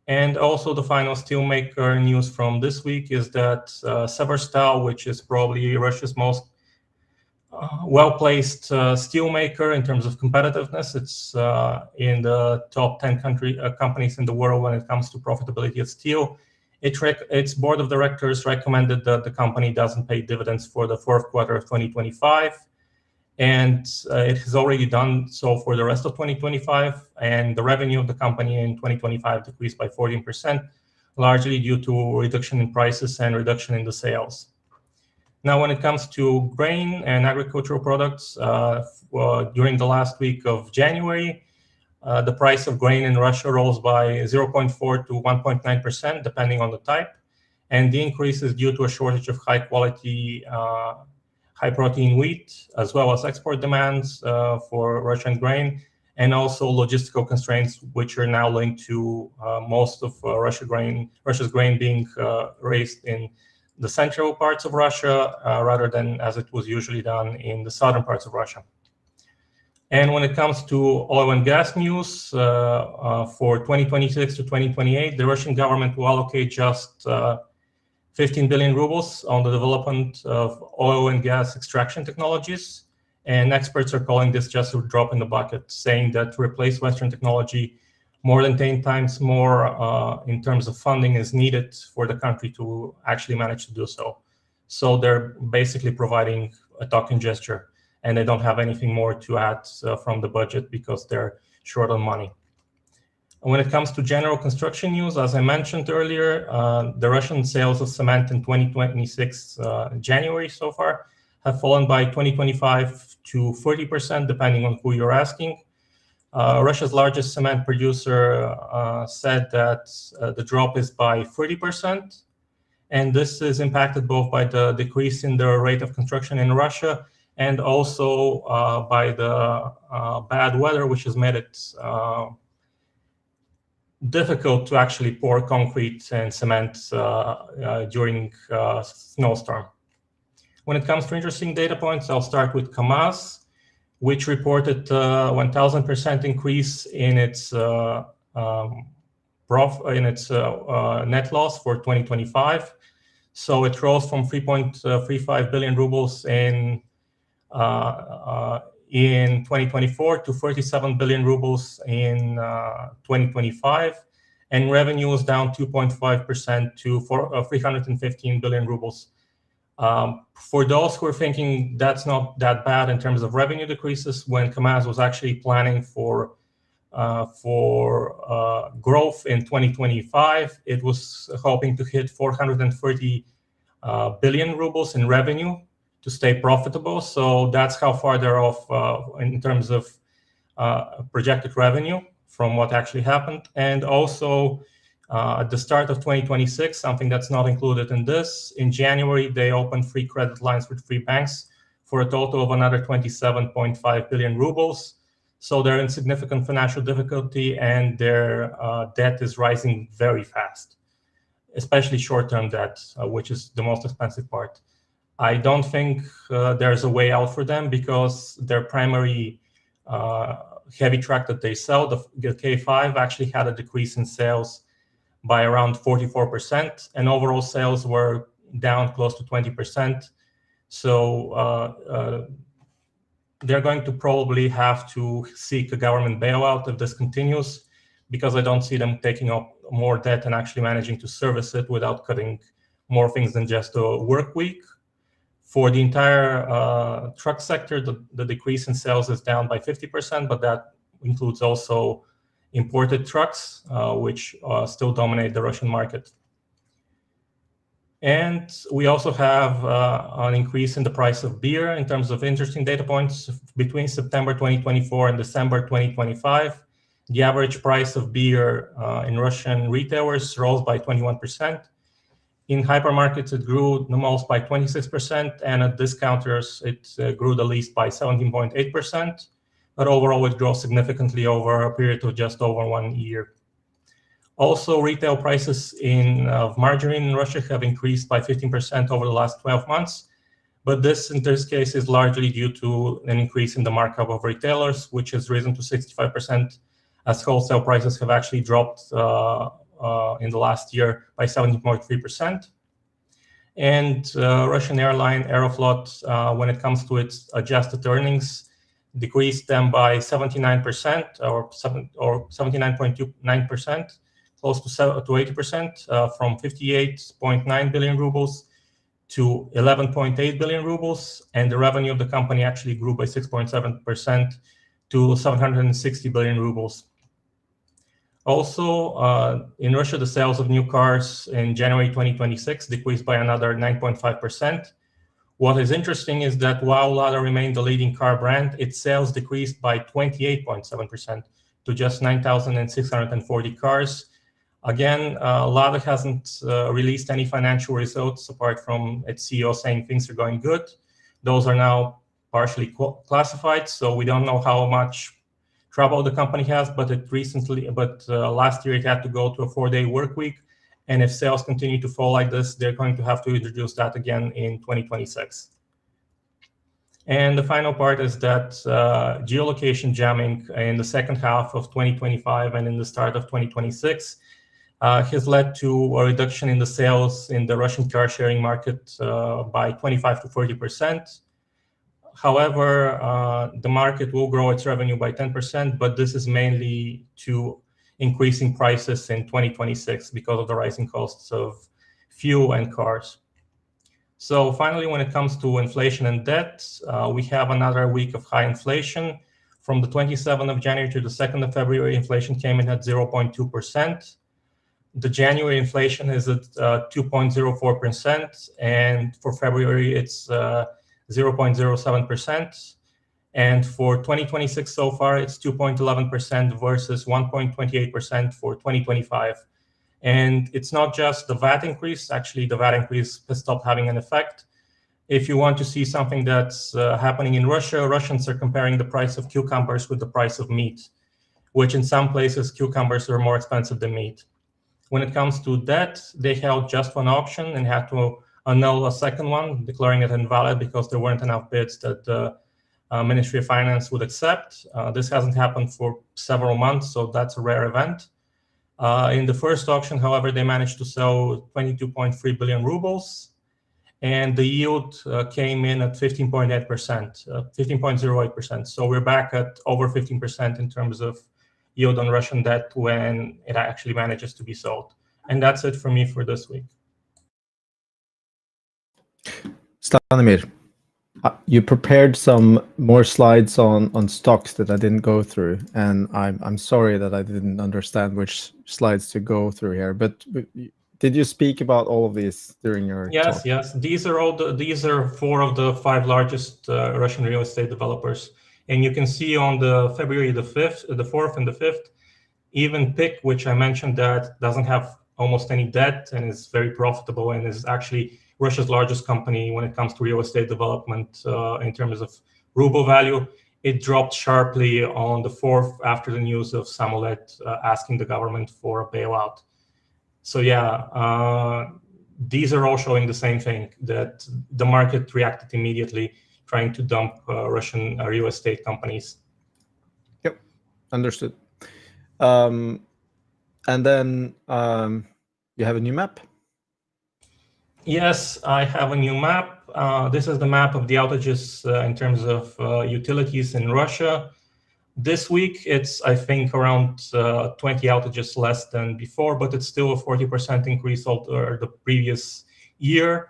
D: And also the final steelmaker news from this week is that Severstal, which is probably Russia's most well-placed steelmaker in terms of competitiveness, it's in the top 10 companies in the world when it comes to profitability of steel. Its board of directors recommended that the company doesn't pay dividends for the fourth quarter of 2025. And it has already done so for the rest of 2025. And the revenue of the company in 2025 decreased by 14%, largely due to reduction in prices and reduction in the sales. Now, when it comes to grain and agricultural products, during the last week of January, the price of grain in Russia rose by 0.4 to 1.9%, depending on the type. And the increase is due to a shortage of high-quality, high-protein wheat, as well as export demands for Russian grain, and also logistical constraints, which are now linked to most of Russia's grain being raised in the central parts of Russia, rather than as it was usually done in the southern parts of Russia. And when it comes to oil and gas news, for 2026 to 2028, the Russian government will allocate just 15 billion rubles on the development of oil and gas extraction technologies. And experts are calling this just a drop in the bucket, saying that to replace Western technology, more than 10 times more in terms of funding is needed for the country to actually manage to do so. So they're basically providing a token gesture, and they don't have anything more to add from the budget because they're short on money. When it comes to general construction news, as I mentioned earlier, the Russian sales of cement in 2026 January so far have fallen by 25 to 30%, depending on who you're asking. Russia's largest cement producer said that the drop is by 30%. And this is impacted both by the decrease in the rate of construction in Russia and also by the bad weather, which has made it difficult to actually pour concrete and cement during snowstorm. When it comes to interesting data points, I'll start with Kamaz, which reported 1,000% increase in its net loss for 2025. So it rose from 3.35 billion rubles in in 2024 to 37 billion rubles in 2025, and revenue was down 2.5% to 315 billion rubles. For those who are thinking that's not that bad in terms of revenue decreases, when KAMAZ was actually planning for growth in 2025, it was hoping to hit 430 billion rubles in revenue to stay profitable. So that's how far they're off in terms of projected revenue from what actually happened. And also at the start of 2026, something that's not included in this, in January, they opened free credit lines with 3 banks for a total of another 27.5 billion rubles. So they're in significant financial difficulty, and their debt is rising very fast, especially short-term debt, which is the most expensive part. I don't think there's a way out for them, because their primary heavy truck that they sell, the K5, actually had a decrease in sales by around 44%, and overall sales were down close to 20%. So they're going to probably have to seek a government bailout if this continues, because I don't see them taking up more debt and actually managing to service it without cutting more things than just a work week. For the entire truck sector, the decrease in sales is down by 50%, but that includes also imported trucks, which still dominate the Russian market. And we also have an increase in the price of beer. In terms of interesting data points, between September 2024 and December 2025, the average price of beer in Russian retailers rose by 21%. In hypermarkets, it grew the most by 26%, and at discounters, it grew the least by 17.8%. But overall, it grew significantly over a period of just over 1 year. Also, retail prices of margarine in Russia have increased by 15% over the last 12 months. But this, in this case, is largely due to an increase in the markup of retailers, which has risen to 65%, as wholesale prices have actually dropped in the last year by 17.3%. And Russian airline Aeroflot, when it comes to its adjusted earnings, decreased them by 79% or 79.29%, close to 80%, from 58.9 billion rubles to 11.8 billion rubles. And the revenue of the company actually grew by 6.7% to 760 billion rubles. Also, in Russia, the sales of new cars in January 2026 decreased by another 9.5%. What is interesting is that while Lada remained the leading car brand, its sales decreased by 28.7% to just 9,640 cars. Again, Lada hasn't released any financial results apart from its CEO saying things are going good. Those are now partially classified, so we don't know how much trouble the company has, but last year it had to go to a 4-day work week. And if sales continue to fall like this, they're going to have to introduce that again in 2026. And the final part is that geolocation jamming in the second half of 2025 and in the start of 2026 has led to a reduction in the sales in the Russian car sharing market by 25 to 30%. However, the market will grow its revenue by 10%, but this is mainly to increasing prices in 2026 because of the rising costs of fuel and cars. So finally, when it comes to inflation and debt, we have another week of high inflation. From the 27th of January to the 2nd of February, inflation came in at 0.2%. The January inflation is at 2.04%, and for February, it's 0.07%. And for 2026 so far, it's 2.11% versus 1.28% for 2025. And it's not just the VAT increase. Actually, the VAT increase has stopped having an effect. If you want to see something that's happening in Russia, Russians are comparing the price of cucumbers with the price of meat, which in some places, cucumbers are more expensive than meat. When it comes to debt, they held just one auction and had to annul a second one, declaring it invalid because there weren't enough bids that the Ministry of Finance would accept. This hasn't happened for several months, so that's a rare event. In the first auction, however, they managed to sell 22.3 billion rubles. and the yield came in at 15.8%, 15.08%. So we're back at over 15% in terms of yield on Russian debt when it actually manages to be sold. And that's it for me for this week.
E: Stanimir, you prepared some more slides on stocks that I didn't go through, and I'm sorry that I didn't understand which slides to go through here. But did you speak about all of these during your talk?
D: Yes. These are 4 of the 5 largest Russian real estate developers, and you can see on the February the 4th and the 5th, even PIC, which I mentioned, that doesn't have almost any debt and is very profitable and is actually Russia's largest company when it comes to real estate development in terms of ruble value. It dropped sharply on the 4th after the news of Samolet asking the government for a bailout. So these are all showing the same thing, that the market reacted immediately, trying to dump Russian real estate companies.
E: Yep, understood. And then you have a new map?
D: Yes, I have a new map. This is the map of the outages in terms of utilities in Russia. This week, it's, I think, around 20 outages less than before, but it's still a 40% increase over the previous year.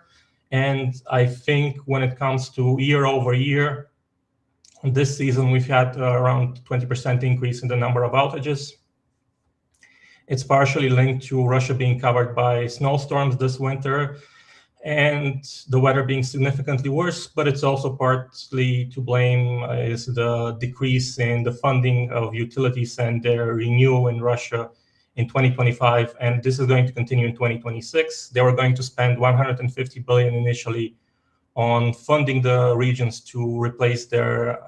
D: And I think when it comes to year over year, this season, we've had around 20% increase in the number of outages. It's partially linked to Russia being covered by snowstorms this winter and the weather being significantly worse, but it's also partly to blame is the decrease in the funding of utilities and their renewal in Russia in 2025, and this is going to continue in 2026. They were going to spend 150 billion initially on funding the regions to replace their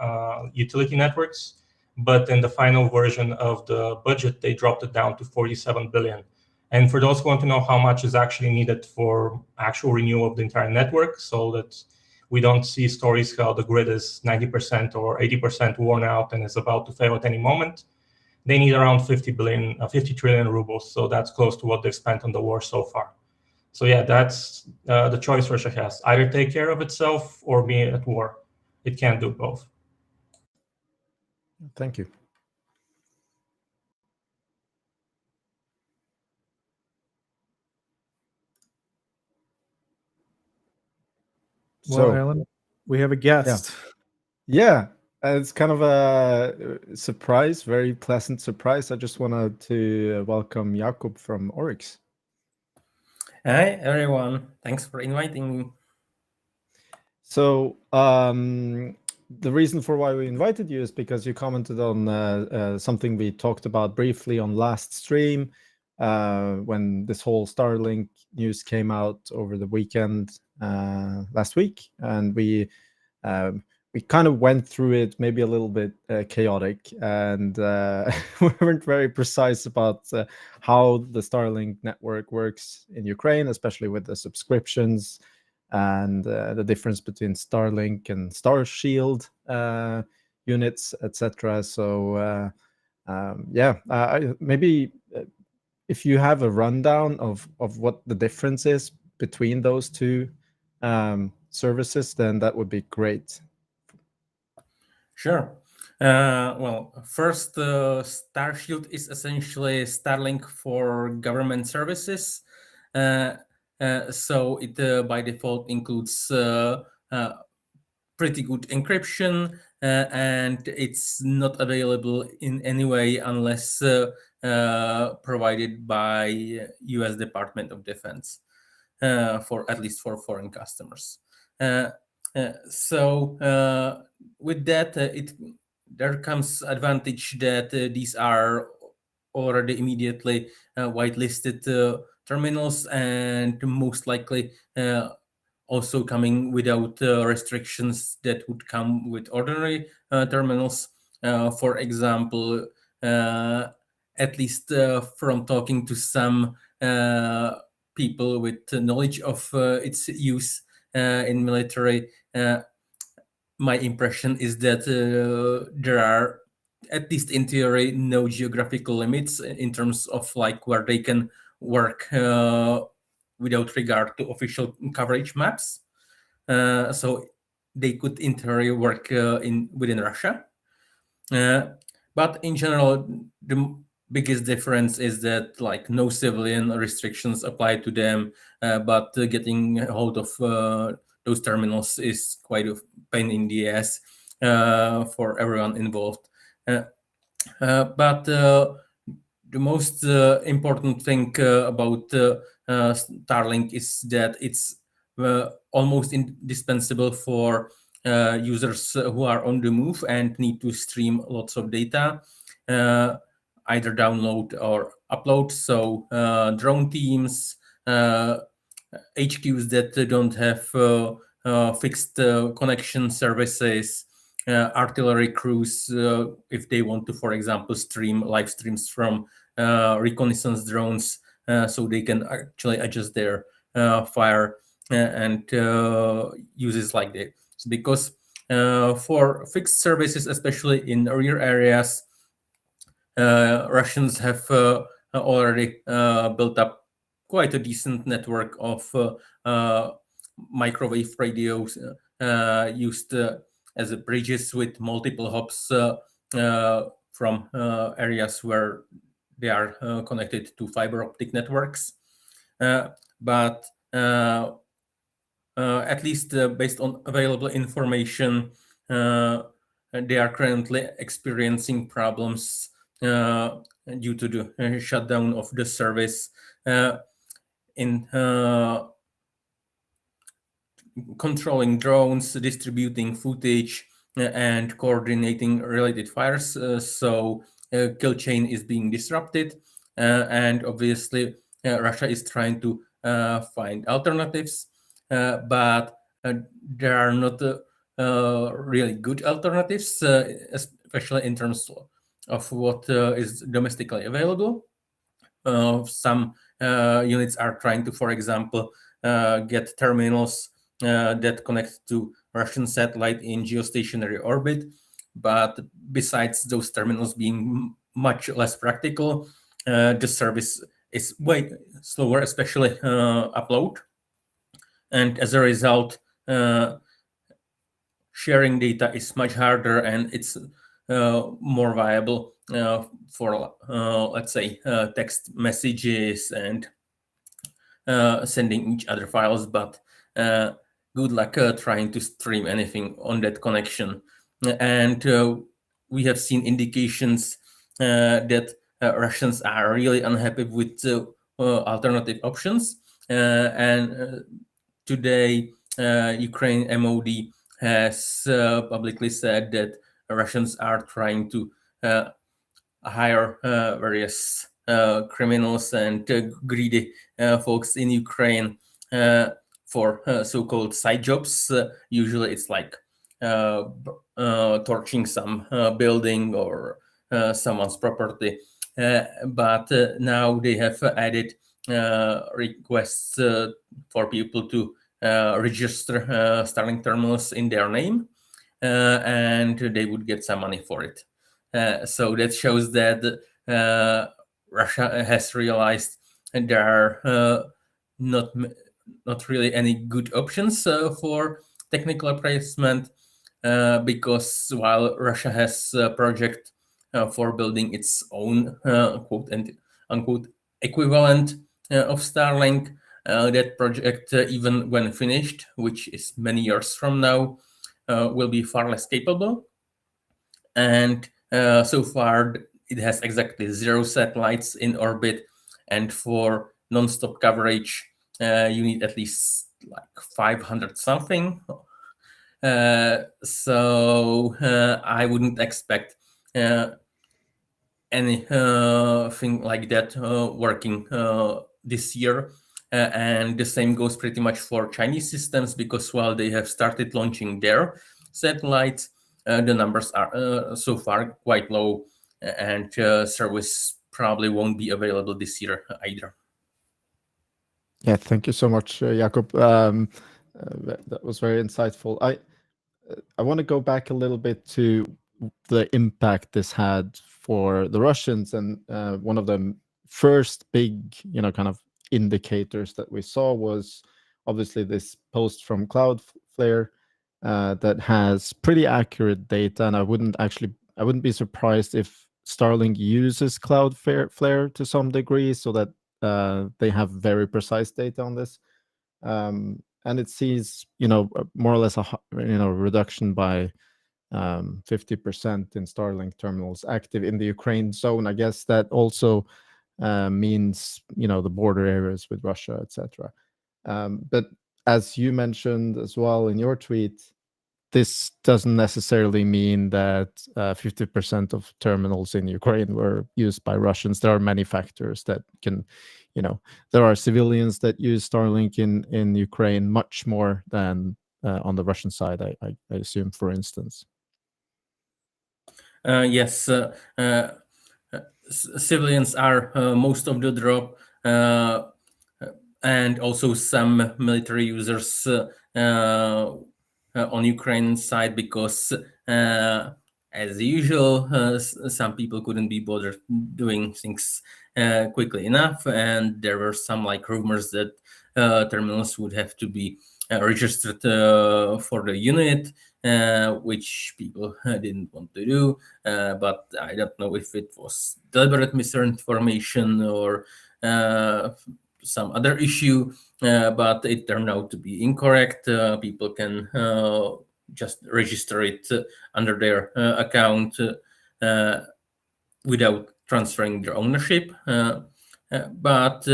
D: utility networks, but in the final version of the budget, they dropped it down to 47 billion. And for those who want to know how much is actually needed for actual renewal of the entire network, so that we don't see stories how the grid is 90% or 80% worn out and is about to fail at any moment, they need around 50 trillion rubles. So that's close to what they've spent on the war so far. So yeah, that's the choice Russia has. Either take care of itself or be at war. It can't do both.
E: Thank you.
C: Well, Erlend, we have a guest.
E: Yeah, it's kind of a surprise, very pleasant surprise. I just wanted to welcome Jakub from Oryx.
F: Hi, everyone. Thanks for inviting me.
E: So the reason for why we invited you is because you commented on something we talked about briefly on last stream when this whole Starlink news came out over the weekend last week, and we kind of went through it, maybe a little bit chaotic, and we weren't very precise about how the Starlink network works in Ukraine, especially with the subscriptions and the difference between Starlink and Starshield units, etc. So maybe if you have a rundown of what the difference is between those two services, then that would be great.
F: Sure. Well, first, Starshield is essentially Starlink for government services. So it by default includes pretty good encryption, and it's not available in any way unless provided by U.S. Department of Defense, for at least for foreign customers. So with that, there comes advantage that these are already immediately whitelisted terminals, and most likely also coming without restrictions that would come with ordinary terminals. For example, at least from talking to some people with knowledge of its use in military, my impression is that there are, at least in theory, no geographical limits in terms of like where they can work without regard to official coverage maps. so they could in theory work within Russia. But in general, the biggest difference is that like no civilian restrictions apply to them, but getting hold of those terminals is quite a pain in the ass for everyone involved. But the most important thing about Starlink is that it's almost indispensable for users who are on the move and need to stream lots of data, either download or upload. So drone teams, HQs that don't have fixed connection services, artillery crews, if they want to, for example, stream live streams from reconnaissance drones, so they can actually adjust their fire and uses like that. Because for fixed services, especially in rear areas, Russians have already built up quite a decent network of microwave radios used as bridges with multiple hops from areas where they are connected to fiber optic networks. But at least based on available information, they are currently experiencing problems due to the shutdown of the service in controlling drones, distributing footage, and coordinating related fires. So kill chain is being disrupted, and obviously Russia is trying to find alternatives, but there are not really good alternatives, especially in terms of what is domestically available. Some units are trying to, for example, get terminals that connect to Russian satellite in geostationary orbit. But besides those terminals being much less practical, the service is way slower, especially upload. And as a result, sharing data is much harder, and it's more viable for, let's say, text messages and sending each other files. But good luck trying to stream anything on that connection. And we have seen indications that Russians are really unhappy with alternative options. And today, Ukraine MOD has publicly said that Russians are trying to hire various criminals and greedy folks in Ukraine for so-called side jobs. Usually it's like torching some building or someone's property. But now they have added requests for people to register Starlink terminals in their name, and they would get some money for it. So that shows that Russia has realized there are not really any good options for technical replacement, because while Russia has a project for building its own quote and unquote equivalent of Starlink, that project, even when finished, which is many years from now, will be far less capable. And so far, it has exactly 0 satellites in orbit, and for non-stop coverage, you need at least like 500 something. So I wouldn't expect anything like that working this year. And the same goes pretty much for Chinese systems, because while they have started launching their satellites, the numbers are so far quite low, and service probably won't be available this year either.
E: Yeah, thank you so much, Jakub. That was very insightful. I want to go back a little bit to the impact this had for the Russians, and one of the first big, kind of indicators that we saw was obviously this post from Cloudflare that has pretty accurate data, and I wouldn't be surprised if Starlink uses Cloudflare to some degree, so that they have very precise data on this. And it sees, more or less a reduction by 50% in Starlink terminals active in the Ukraine zone. I guess that also means, the border areas with Russia, etc. But as you mentioned as well in your tweet, this doesn't necessarily mean that 50% of terminals in Ukraine were used by Russians. There are many factors that can, there are civilians that use Starlink in Ukraine much more than on the Russian side, I assume, for instance.
F: Yes, civilians are most of the drop, and also some military users on Ukrainian side, because as usual, some people couldn't be bothered doing things quickly enough, and there were some rumors that terminals would have to be registered for the unit, which people didn't want to do. But I don't know if it was deliberate misinformation or some other issue, but it turned out to be incorrect. People can just register it under their account without transferring their ownership. But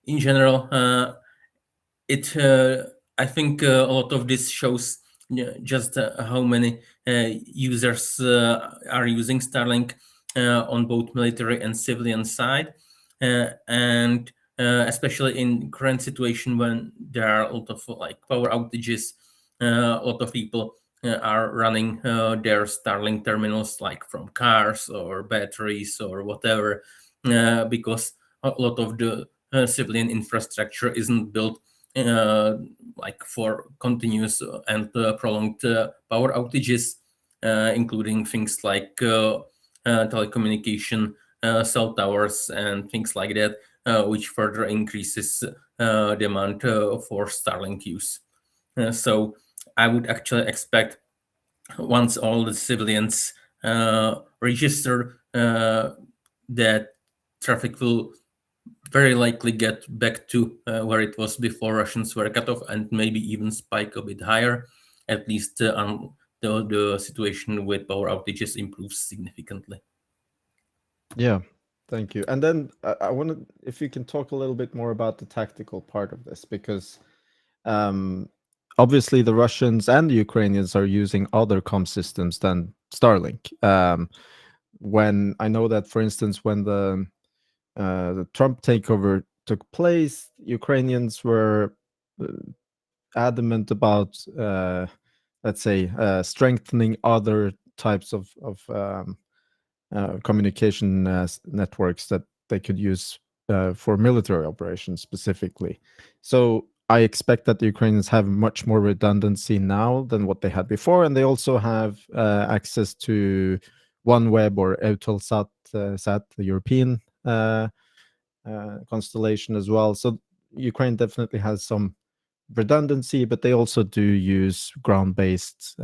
F: in general, I think a lot of this shows just how many users are using Starlink on both military and civilian side, and especially in current situation when there are a lot of power outages, a lot of people are running their Starlink terminals from cars or batteries or whatever, because a lot of the civilian infrastructure isn't built for continuous and prolonged power outages, including things like telecommunication, cell towers, and things like that, which further increases demand for Starlink use. So I would actually expect, once all the civilians register, that traffic will very likely get back to where it was before Russians were cut off, and maybe even spike a bit higher, at least until the situation with power outages improves significantly.
E: Yeah, thank you. And then I wanted, if you can talk a little bit more about the tactical part of this, because obviously the Russians and the Ukrainians are using other comm systems than Starlink. When I know that, for instance, when the Trump takeover took place, Ukrainians were adamant about, let's say, strengthening other types of communication networks that they could use for military operations specifically. So I expect that the Ukrainians have much more redundancy now than what they had before, and they also have access to OneWeb or Eutelsat, the European constellation as well. So Ukraine definitely has some redundancy, but they also do use ground-based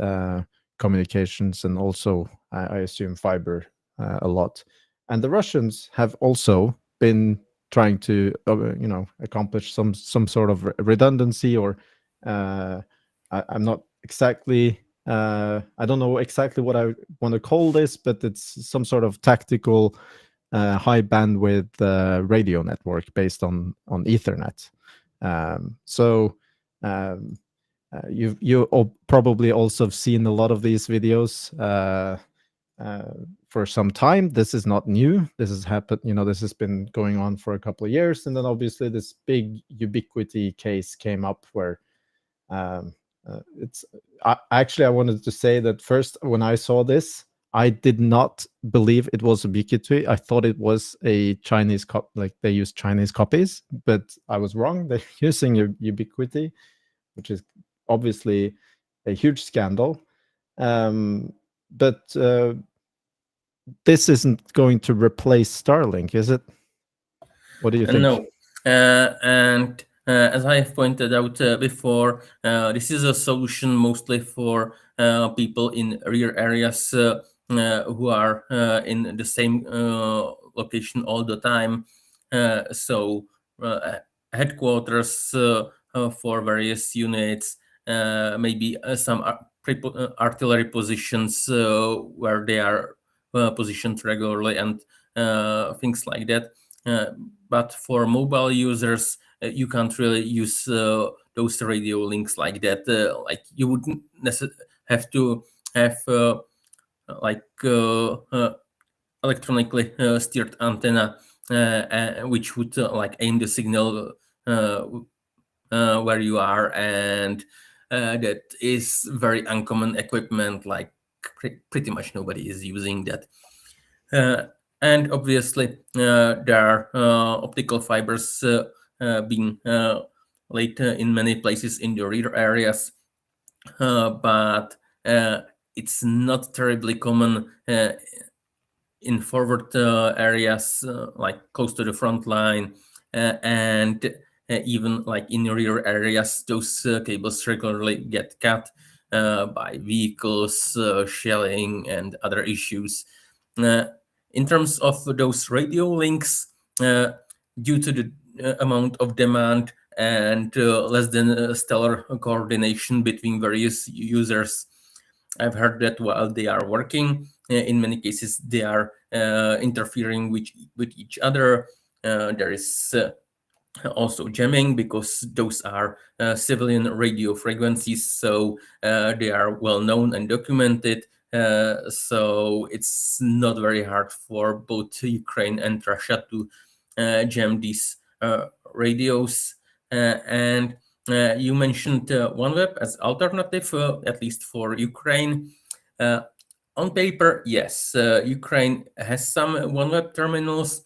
E: communications, and also I assume fiber a lot. And the Russians have also been trying to accomplish some sort of redundancy, or I'm not exactly I don't know exactly what I want to call this, but it's some sort of tactical high bandwidth radio network based on Ethernet. You probably also have seen a lot of these videos for some time. This is not new. This has happened. This has been going on for a couple of years, and then obviously this big Ubiquity case came up where I wanted to say that first, when I saw this, I did not believe it was Ubiquity. I thought it was a Chinese they use Chinese copies, but I was wrong. They're using Ubiquity, which is obviously a huge scandal. But this isn't going to replace Starlink, is it? What do you think?
F: No, and As I have pointed out before, this is a solution mostly for people in rear areas who are in the same location all the time. So headquarters for various units, maybe some artillery positions where they are positioned regularly, and things like that. But for mobile users, you can't really use those radio links like that. Like you wouldn't have to have like electronically steered antenna, which would like aim the signal where you are, and that is very uncommon equipment. Like pretty much nobody is using that. And obviously, there are optical fibers being laid in many places in the rear areas, but it's not terribly common in forward areas, like close to the front line, and even like in rear areas, those cables regularly get cut by vehicles, shelling, and other issues. In terms of those radio links, due to the amount of demand and less than stellar coordination between various users, I've heard that while they are working, in many cases they are interfering with each other. There is also jamming, because those are civilian radio frequencies, so they are well known and documented. So it's not very hard for both Ukraine and Russia to jam these radios. And you mentioned OneWeb as alternative, at least for Ukraine. On paper, yes, Ukraine has some OneWeb terminals,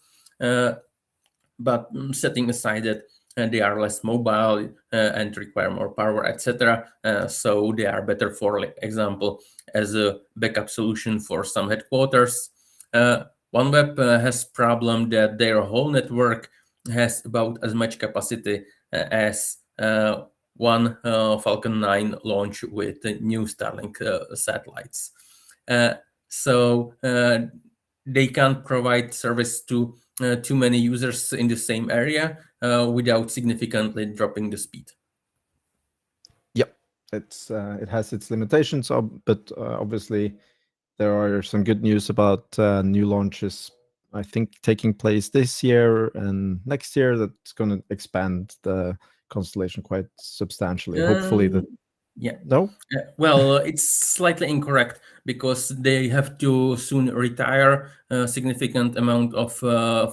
F: but setting aside that they are less mobile and require more power, etc. So they are better, for example, as a backup solution for some headquarters. OneWeb has problem that their whole network has about as much capacity as one Falcon 9 launch with new Starlink satellites. So they can't provide service to too many users in the same area without significantly dropping the speed.
E: Yep, it has its limitations, but obviously there are some good news about new launches, I think, taking place this year and next year, that's going to expand the constellation quite substantially. Hopefully that.
F: Yeah.
E: No?
F: Well, it's slightly incorrect, because they have to soon retire a significant amount of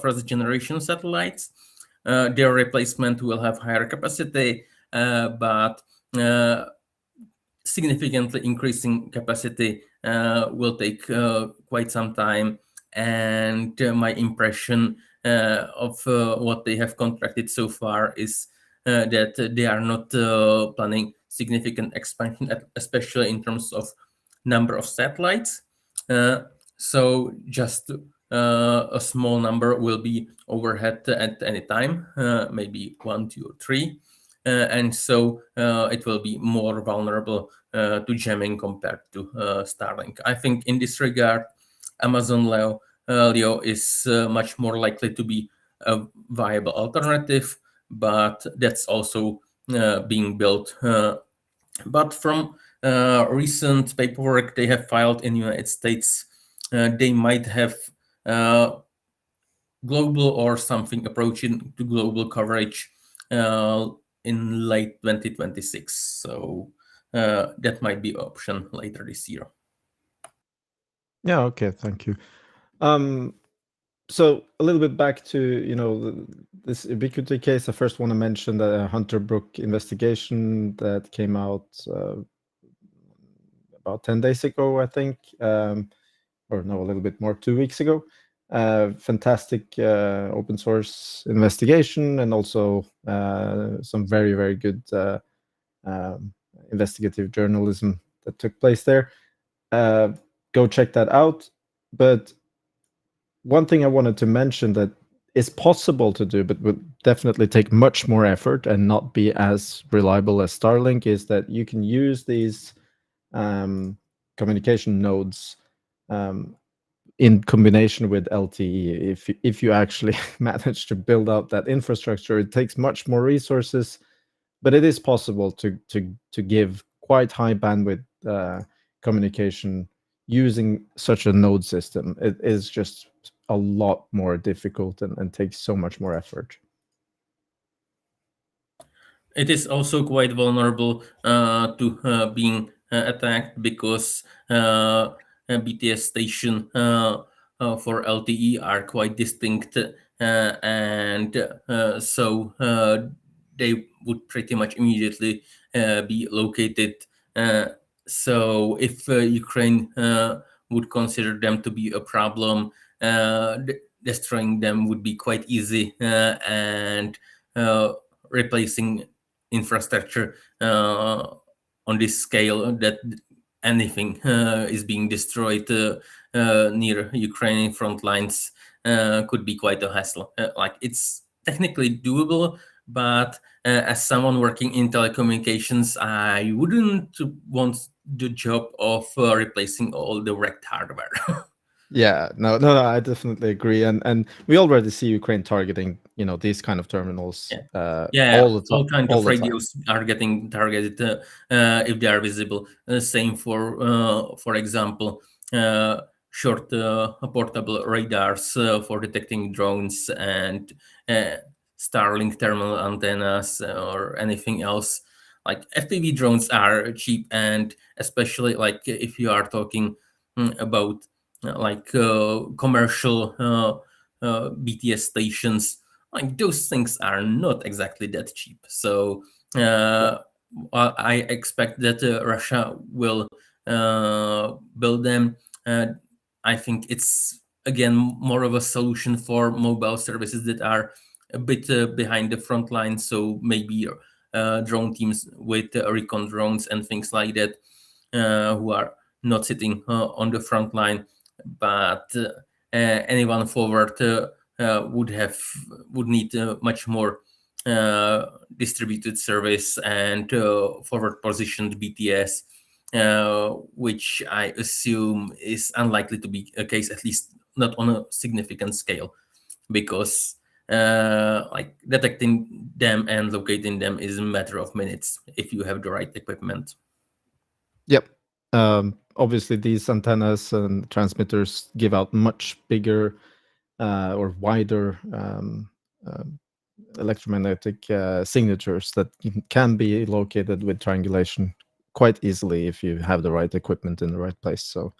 F: first generation satellites. Their replacement will have higher capacity, but significantly increasing capacity will take quite some time. And my impression of what they have contracted so far is that they are not planning significant expansion, especially in terms of number of satellites. So just a small number will be overhead at any time, maybe 1, 2, or 3. And so it will be more vulnerable to jamming compared to Starlink. I think in this regard, Amazon Leo is much more likely to be a viable alternative, but that's also being built. But from recent paperwork they have filed in the United States, they might have global or something approaching to global coverage in late 2026. So that might be an option later this year.
E: Yeah, okay, thank you. So a little bit back to this Ubiquity case. I first want to mention the Hunter Brook investigation that came out about 10 days ago, I think, or no, a little bit more, 2 weeks ago. Fantastic open source investigation, and also some very, very good investigative journalism that took place there. Go check that out. But one thing I wanted to mention, that is possible to do, but would definitely take much more effort and not be as reliable as Starlink, is that you can use these communication nodes in combination with LTE. If you actually manage to build out that infrastructure, it takes much more resources, but it is possible to give quite high bandwidth communication using such a node system. It is just a lot more difficult and takes so much more effort.
F: It is also quite vulnerable to being attacked, because BTS station for LTE are quite distinct, and so they would pretty much immediately be located. So if Ukraine would consider them to be a problem, destroying them would be quite easy, and replacing infrastructure on this scale, that anything is being destroyed near Ukrainian front lines could be quite a hassle. Like, it's technically doable, but as someone working in telecommunications, I wouldn't want the job of replacing all the wrecked hardware.
E: Yeah, no, I definitely agree, and we already see Ukraine targeting, these kind of terminals.
F: All kinds of radios are getting targeted if they are visible. Same for example, short portable radars for detecting drones and Starlink terminal antennas or anything else. Like, FPV drones are cheap, and especially like if you are talking about commercial BTS stations, like, those things are not exactly that cheap. So I expect that Russia will build them. I think it's, again, more of a solution for mobile services that are a bit behind the front line. So maybe drone teams with recon drones and things like that, who are not sitting on the front line, but anyone forward would need much more distributed service and forward positioned BTS, which I assume is unlikely to be a case, at least not on a significant scale, because like, detecting them and locating them is a matter of minutes if you have the right equipment.
E: Yep. Obviously, these antennas and transmitters give out much bigger or wider electromagnetic signatures that can be located with triangulation quite easily if you have the right equipment in the right place. So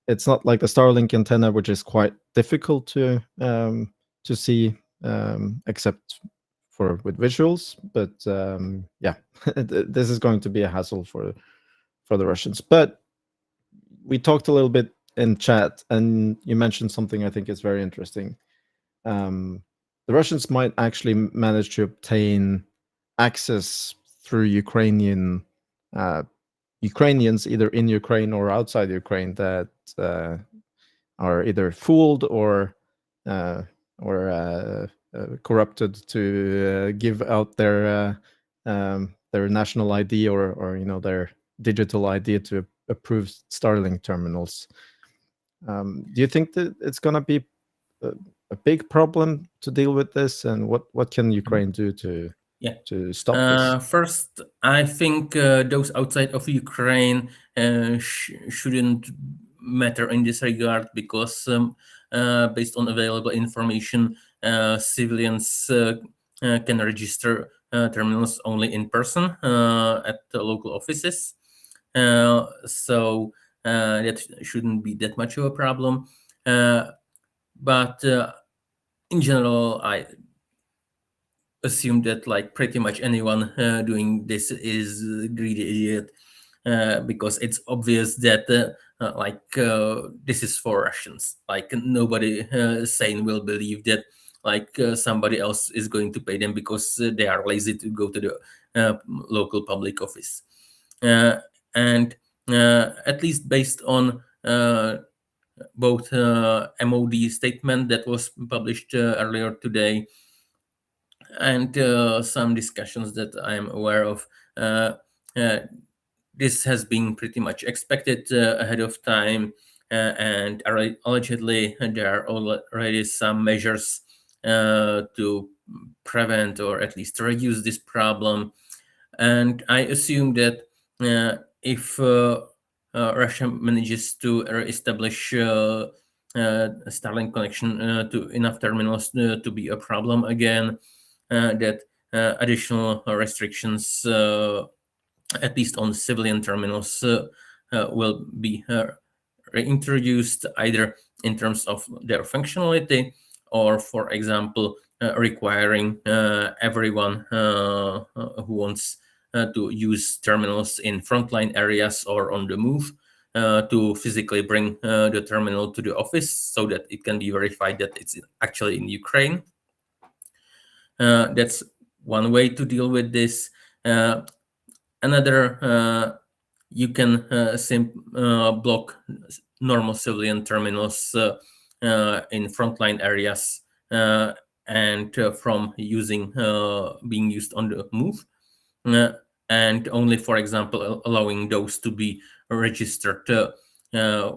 E: it's not like the Starlink antenna, which is quite difficult to see, except with visuals. But yeah, this is going to be a hassle for the Russians. But we talked a little bit in chat, and you mentioned something I think is very interesting. The Russians might actually manage to obtain access through Ukrainians, either in Ukraine or outside Ukraine, that are either fooled or corrupted to give out their national ID or their digital ID to approve Starlink terminals. Do you think that it's going to be a big problem to deal with this, and what can Ukraine do to stop this?
F: First, I think those outside of Ukraine shouldn't matter in this regard, because based on available information, civilians can register terminals only in person at the local offices. So that shouldn't be that much of a problem. But in general, I assume that like pretty much anyone doing this is a greedy idiot, because it's obvious that this is for Russians. Like, nobody sane will believe that somebody else is going to pay them because they are lazy to go to the local public office. And at least based on both MOD statement that was published earlier today and some discussions that I'm aware of. This has been pretty much expected ahead of time, and allegedly there are already some measures to prevent or at least reduce this problem. And I assume that if Russia manages to establish a Starlink connection to enough terminals to be a problem again, that additional restrictions, at least on civilian terminals, will be reintroduced, either in terms of their functionality or, for example, requiring everyone who wants to use terminals in frontline areas or on the move to physically bring the terminal to the office so that it can be verified that it's actually in Ukraine. That's one way to deal with this. Another, you can block normal civilian terminals in frontline areas and from being used on the move, and only, for example, allowing those to be registered via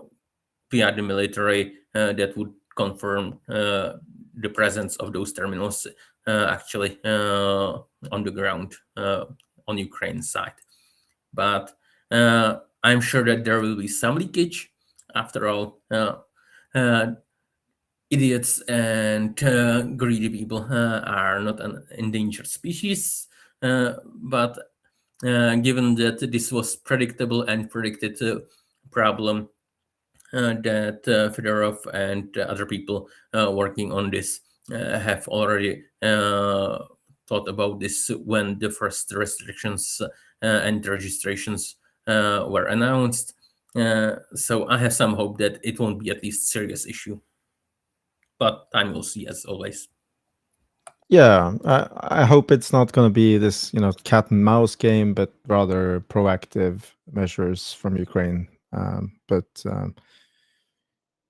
F: the military that would confirm the presence of those terminals actually on the ground on Ukraine side. But I'm sure that there will be some leakage. After all, idiots and greedy people are not an endangered species. But given that this was predictable and predicted problem, that Fedorov and other people working on this have already thought about this when the first restrictions and registrations were announced. So I have some hope that it won't be at least a serious issue. But time will see, as always.
E: Yeah, I hope it's not going to be this, cat and mouse game, but rather proactive measures from Ukraine.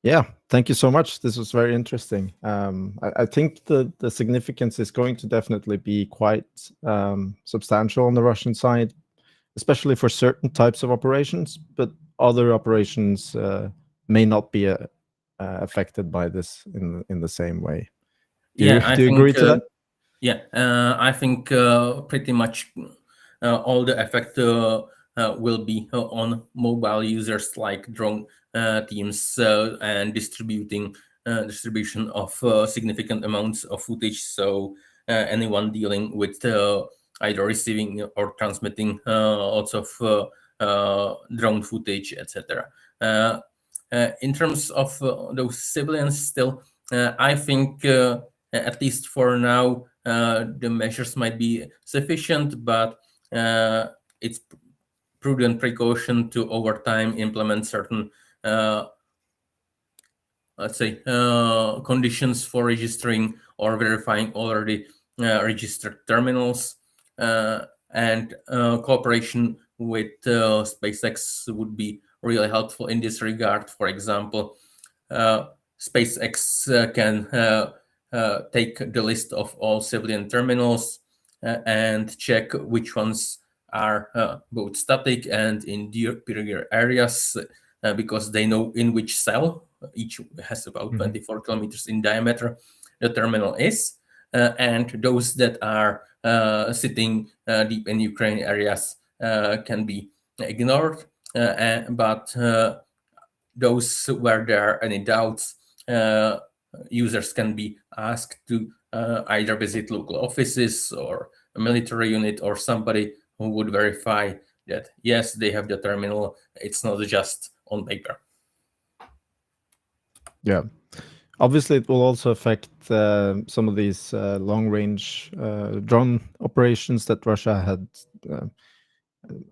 E: Yeah, thank you so much. This was very interesting. I think the significance is going to definitely be quite substantial on the Russian side, especially for certain types of operations, but other operations may not be affected by this in the same way. Do you agree to that?
F: Yeah, I think pretty much all the effect will be on mobile users like drone teams and distribution of significant amounts of footage. So anyone dealing with either receiving or transmitting lots of drone footage, etc. In terms of those civilians, still, I think at least for now, the measures might be sufficient, but it's prudent precaution to over time implement certain, let's say, conditions for registering or verifying already registered terminals, and cooperation with SpaceX would be really helpful in this regard. For example, SpaceX can take the list of all civilian terminals and check which ones are both static and in interior areas, because they know in which cell, each has about 24 kilometers in diameter, the terminal is, and those that are sitting deep in Ukraine areas can be ignored, but those where there are any doubts, users can be asked to either visit local offices or a military unit or somebody who would verify that, yes, they have the terminal. It's not just on paper.
E: Yeah. Obviously, it will also affect some of these long-range drone operations that Russia had.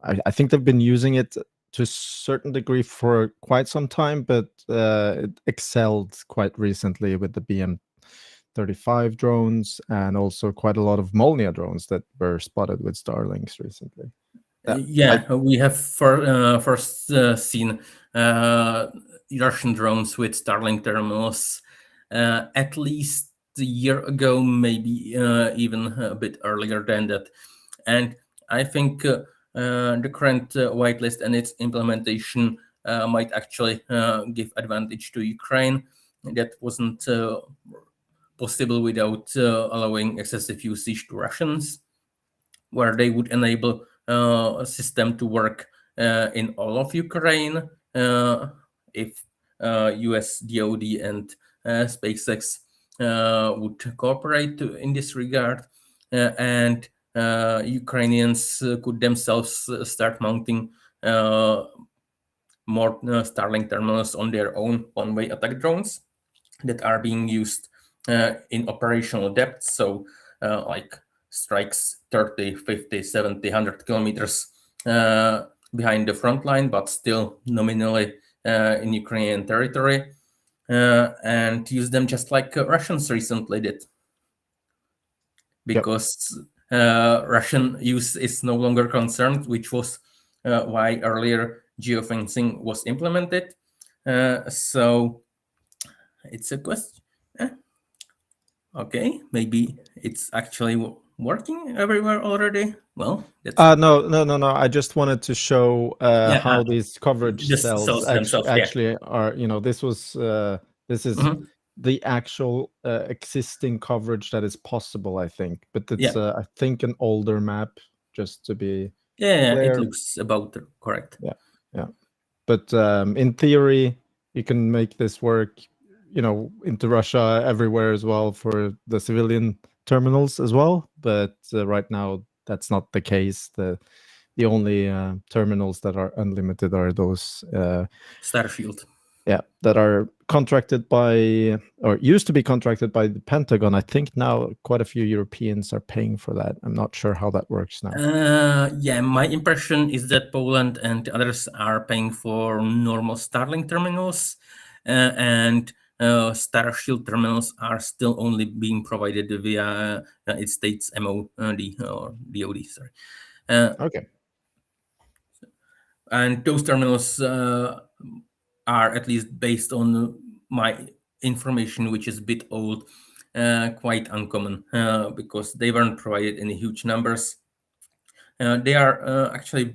E: I think they've been using it to a certain degree for quite some time, but it excelled quite recently with the BM-35 drones and also quite a lot of Molnia drones that were spotted with Starlinks recently.
F: We have first seen Russian drones with Starlink terminals at least a year ago, maybe even a bit earlier than that. And I think the current whitelist and its implementation might actually give advantage to Ukraine. That wasn't possible without allowing excessive usage to Russians, where they would enable a system to work in all of Ukraine if US DoD and SpaceX would cooperate in this regard, and Ukrainians could themselves start mounting more Starlink terminals on their own one-way attack drones that are being used in operational depth. So like strikes 30, 50, 70, 100 kilometers behind the front line, but still nominally in Ukrainian territory, and use them just like Russians recently did. Because Russian use is no longer concerned, which was why earlier geofencing was implemented. So it's a question. Okay, maybe it's actually working everywhere already. Well, that's
E: no. I just wanted to show how these coverage
F: the
E: cells
F: cells themselves,
E: actually are. This was this is the actual existing coverage that is possible, I think. But it's I think an older map, just to be clear.
F: It looks about correct.
E: Yeah. But in theory, you can make this work, into Russia everywhere as well for the civilian terminals as well. But right now, that's not the case. The only terminals that are unlimited are those
F: Starfield.
E: Yeah, that are contracted by, or used to be contracted by the Pentagon. I think now quite a few Europeans are paying for that. I'm not sure how that works now.
F: My impression is that Poland and others are paying for normal Starlink terminals, and Starshield terminals are still only being provided via United States MOD or DoD. Sorry.
E: Okay.
F: And those terminals are, at least based on my information, which is a bit old, quite uncommon because they weren't provided in huge numbers. They are actually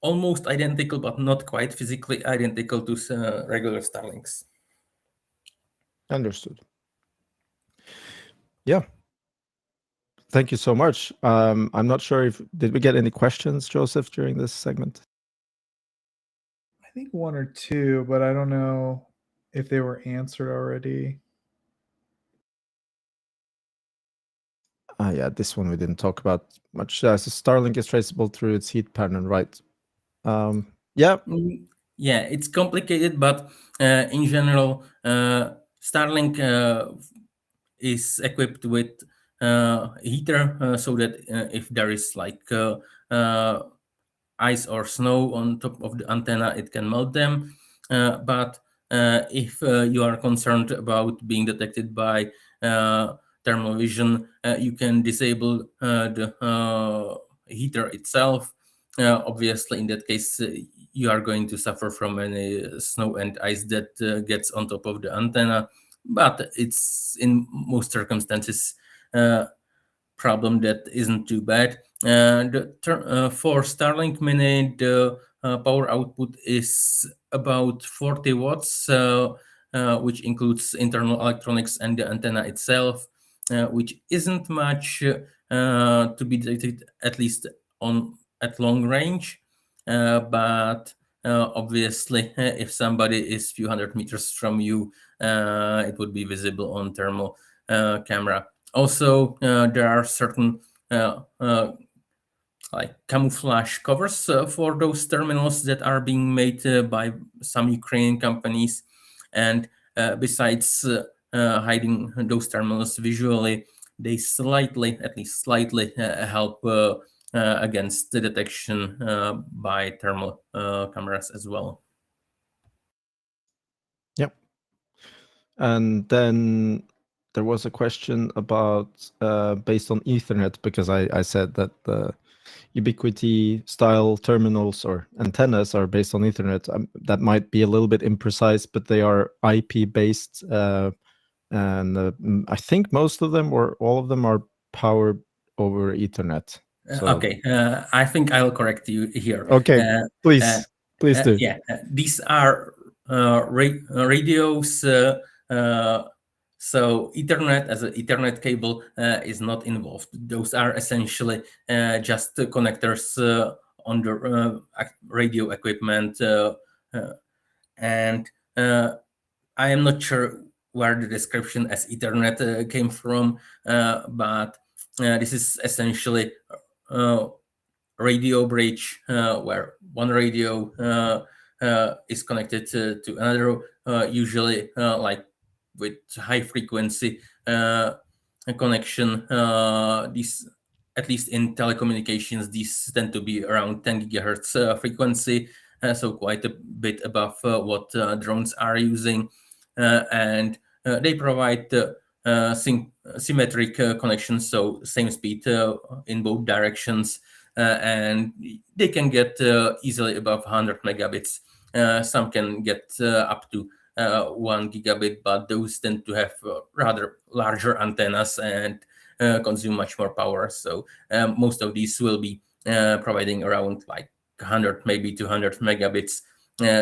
F: almost identical, but not quite physically identical to regular Starlinks.
E: Understood. Yeah. Thank you so much. I'm not sure did we get any questions, Joseph, during this segment?
C: I think one or two, but I don't know if they were answered already.
E: Yeah, this one we didn't talk about much. So Starlink is traceable through its heat pattern, right? Yeah.
F: Yeah, it's complicated, but in general, Starlink is equipped with heater so that if there is like ice or snow on top of the antenna, it can melt them. But if you are concerned about being detected by thermal vision, you can disable the heater itself. Obviously, in that case, you are going to suffer from any snow and ice that gets on top of the antenna. But it's in most circumstances problem that isn't too bad. For Starlink Mini, the power output is about 40 watts, which includes internal electronics and the antenna itself, which isn't much to be detected, at least at long range. But obviously, if somebody is a few hundred meters from you, it would be visible on thermal camera. Also, there are certain like camouflage covers for those terminals that are being made by some Ukrainian companies. And besides hiding those terminals visually, they at least slightly help against the detection by thermal cameras as well.
E: Yep. And then there was a question about based on Ethernet, because I said that ubiquity style terminals or antennas are based on Ethernet. That might be a little bit imprecise, but they are IP based, and I think most of them or all of them are powered over Ethernet. So,
F: okay, I think I'll correct you here.
E: Okay, please do.
F: Yeah, these are radios. So Ethernet as an Ethernet cable is not involved. Those are essentially just connectors on the radio equipment, and I am not sure where the description as Ethernet came from, but this is essentially radio bridge where one radio is connected to another, usually like with high frequency connection. These, at least in telecommunications, these tend to be around 10 gigahertz frequency, so quite a bit above what drones are using, and they provide symmetric connections, so same speed in both directions, and they can get easily above 100 megabits. Some can get up to 1 gigabit, but those tend to have rather larger antennas and consume much more power. So most of these will be providing around like 100, maybe 200 megabits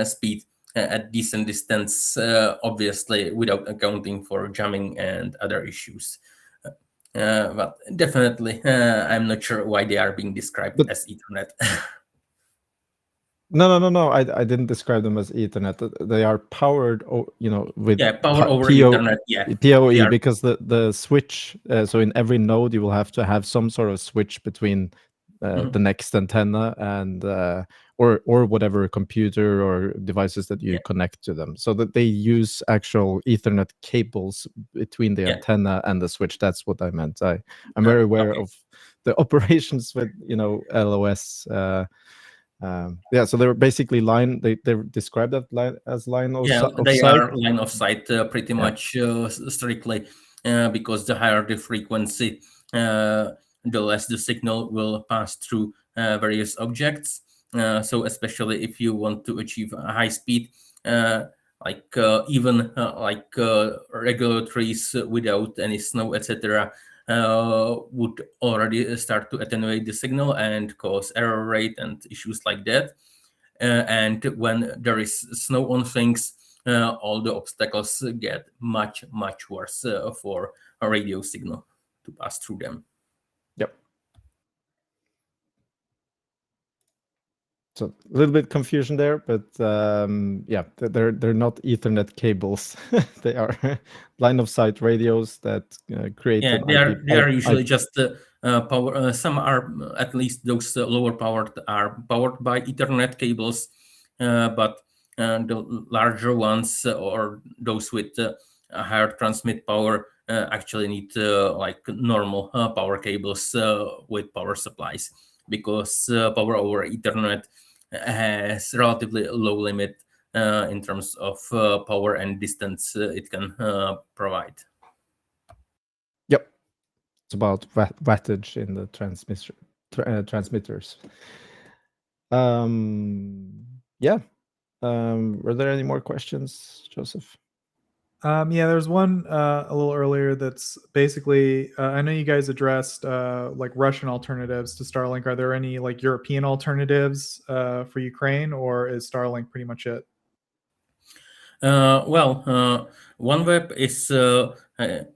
F: speed at decent distance, obviously without accounting for jamming and other issues. But definitely, I'm not sure why they are being described as Ethernet.
E: No. I didn't describe them as Ethernet. They are powered, with
F: power over Ethernet.
E: PoE, because the switch. So in every node, you will have to have some sort of switch between the next antenna and or whatever computer or devices that you connect to them. So that they use actual Ethernet cables between the antenna and the switch. That's what I meant. I'm very aware of the operations with LOS. So they're basically line. They're described as line of sight.
F: They are line of sight pretty much strictly, because the higher the frequency, the less the signal will pass through various objects. So especially if you want to achieve a high speed, even regular trees without any snow, etc., would already start to attenuate the signal and cause error rate and issues like that. And when there is snow on things, all the obstacles get much, much worse for a radio signal to pass through them.
E: Yep. So a little bit confusion there, but they're not Ethernet cables. They are line of sight radios that create.
F: Yeah, they are usually just power. Some are, at least those lower powered, are powered by Ethernet cables, but the larger ones or those with higher transmit power actually need like normal power cables with power supplies, because power over Ethernet has relatively low limit in terms of power and distance it can provide.
E: Yep, it's about wattage in the transmitters. Were there any more questions, Joseph?
C: There's one a little earlier that's basically, I know you guys addressed like Russian alternatives to Starlink. Are there any like European alternatives for Ukraine, or is Starlink pretty much it?
F: OneWeb is a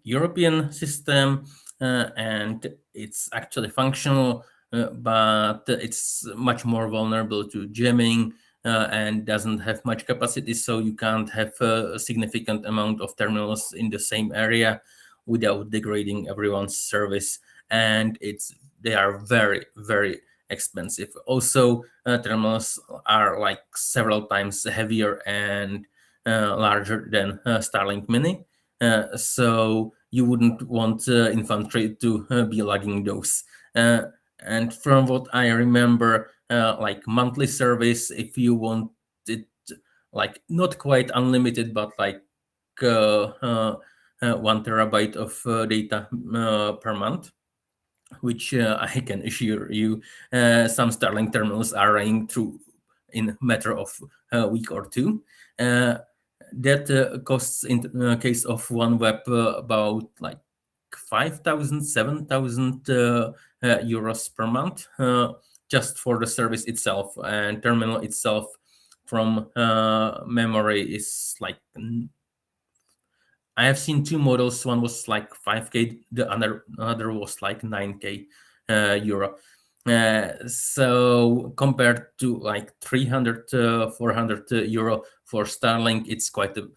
F: European system, and it's actually functional, but it's much more vulnerable to jamming. And doesn't have much capacity, so you can't have a significant amount of terminals in the same area without degrading everyone's service. And they are very, very expensive. Also, terminals are like several times heavier and larger than Starlink Mini. So you wouldn't want infantry to be lugging those. And from what I remember, like monthly service, if you want it like not quite unlimited, but like 1 terabyte of data per month, which I can assure you, some Starlink terminals are running through in a matter of a week or two. That costs, in case of OneWeb, about like 5,000, 7,000 euros per month, just for the service itself. And terminal itself, from memory, is like, I have seen two models. One was like 5K, the other was like 9K euro. So compared to like 300, 400 euro for Starlink, it's quite a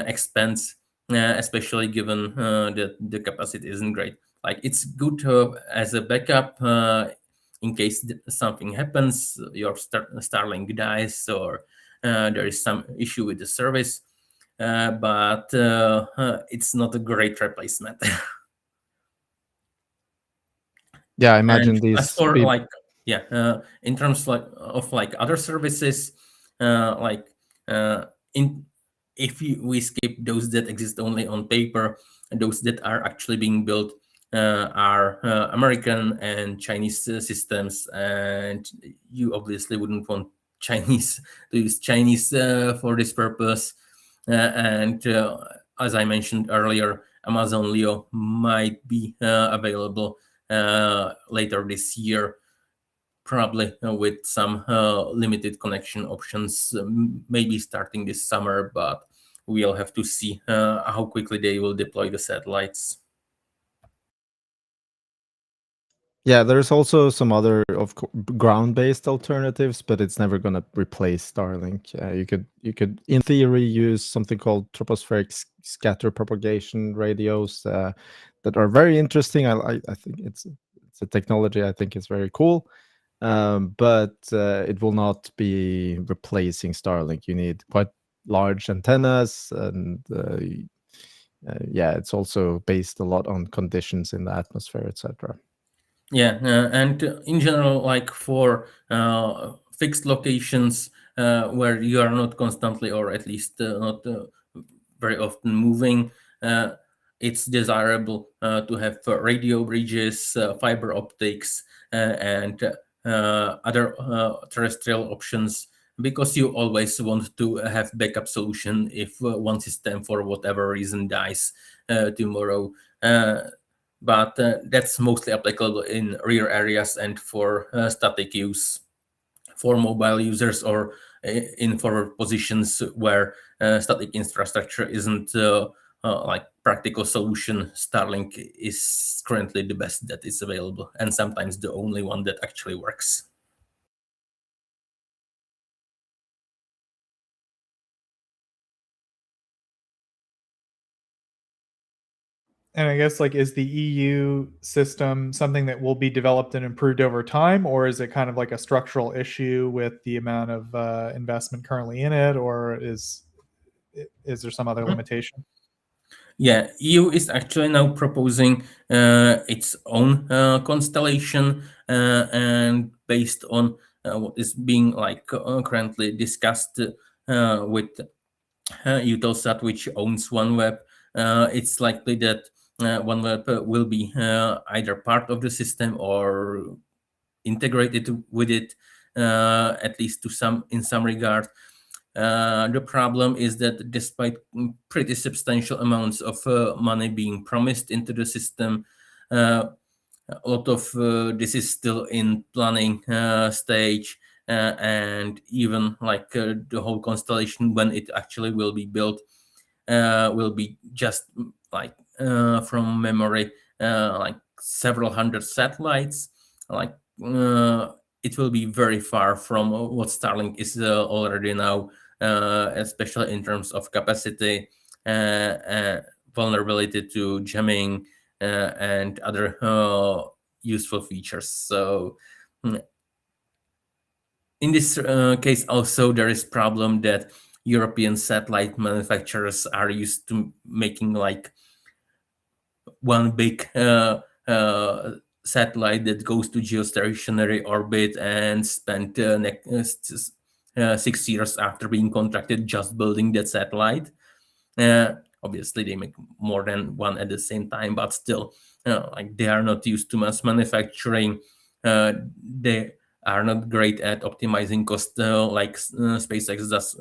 F: expense, especially given that the capacity isn't great. Like, it's good as a backup in case something happens, your Starlink dies, or there is some issue with the service. But it's not a great replacement.
E: Yeah, I imagine
F: And
E: these
F: as for
E: speed.
F: like, in terms of like other services, like in if we skip those that exist only on paper, and those that are actually being built are American and Chinese systems, and you obviously wouldn't want Chinese to use Chinese for this purpose. And as I mentioned earlier, Amazon Leo might be available later this year, probably with some limited connection options, maybe starting this summer, but we'll have to see how quickly they will deploy the satellites.
E: Yeah, there's also some other ground-based alternatives, but it's never going to replace Starlink. You could in theory use something called tropospheric scatter propagation radios that are very interesting. I think it's a technology I think is very cool, but it will not be replacing Starlink. You need quite large antennas, and yeah, it's also based a lot on conditions in the atmosphere, etc.
F: Yeah, and in general, like for fixed locations where you are not constantly, or at least not very often moving, it's desirable to have radio bridges, fiber optics, and other terrestrial options, because you always want to have backup solution if one system for whatever reason dies tomorrow. But that's mostly applicable in rear areas and for static use. For mobile users or in forward positions where static infrastructure isn't like practical solution, Starlink is currently the best that is available, and sometimes the only one that actually works.
C: And I guess, like, is the EU system something that will be developed and improved over time, or is it kind of like a structural issue with the amount of investment currently in it, or is there some other limitation?
F: Yeah, EU is actually now proposing its own constellation, and based on what is being like currently discussed with Eutelsat, which owns OneWeb, it's likely that OneWeb will be either part of the system or integrated with it, at least in some regard. The problem is that despite pretty substantial amounts of money being promised into the system, a lot of this is still in planning stage, and even like the whole constellation, when it actually will be built, will be just like from memory, like several hundred satellites. Like it will be very far from what Starlink is already now, especially in terms of capacity, vulnerability to jamming, and other useful features. So in this case, also there is problem that European satellite manufacturers are used to making like one big satellite that goes to geostationary orbit and spent 6 years after being contracted just building that satellite. Obviously, they make more than one at the same time, but still, like they are not used to mass manufacturing. They are not great at optimizing cost, like SpaceX does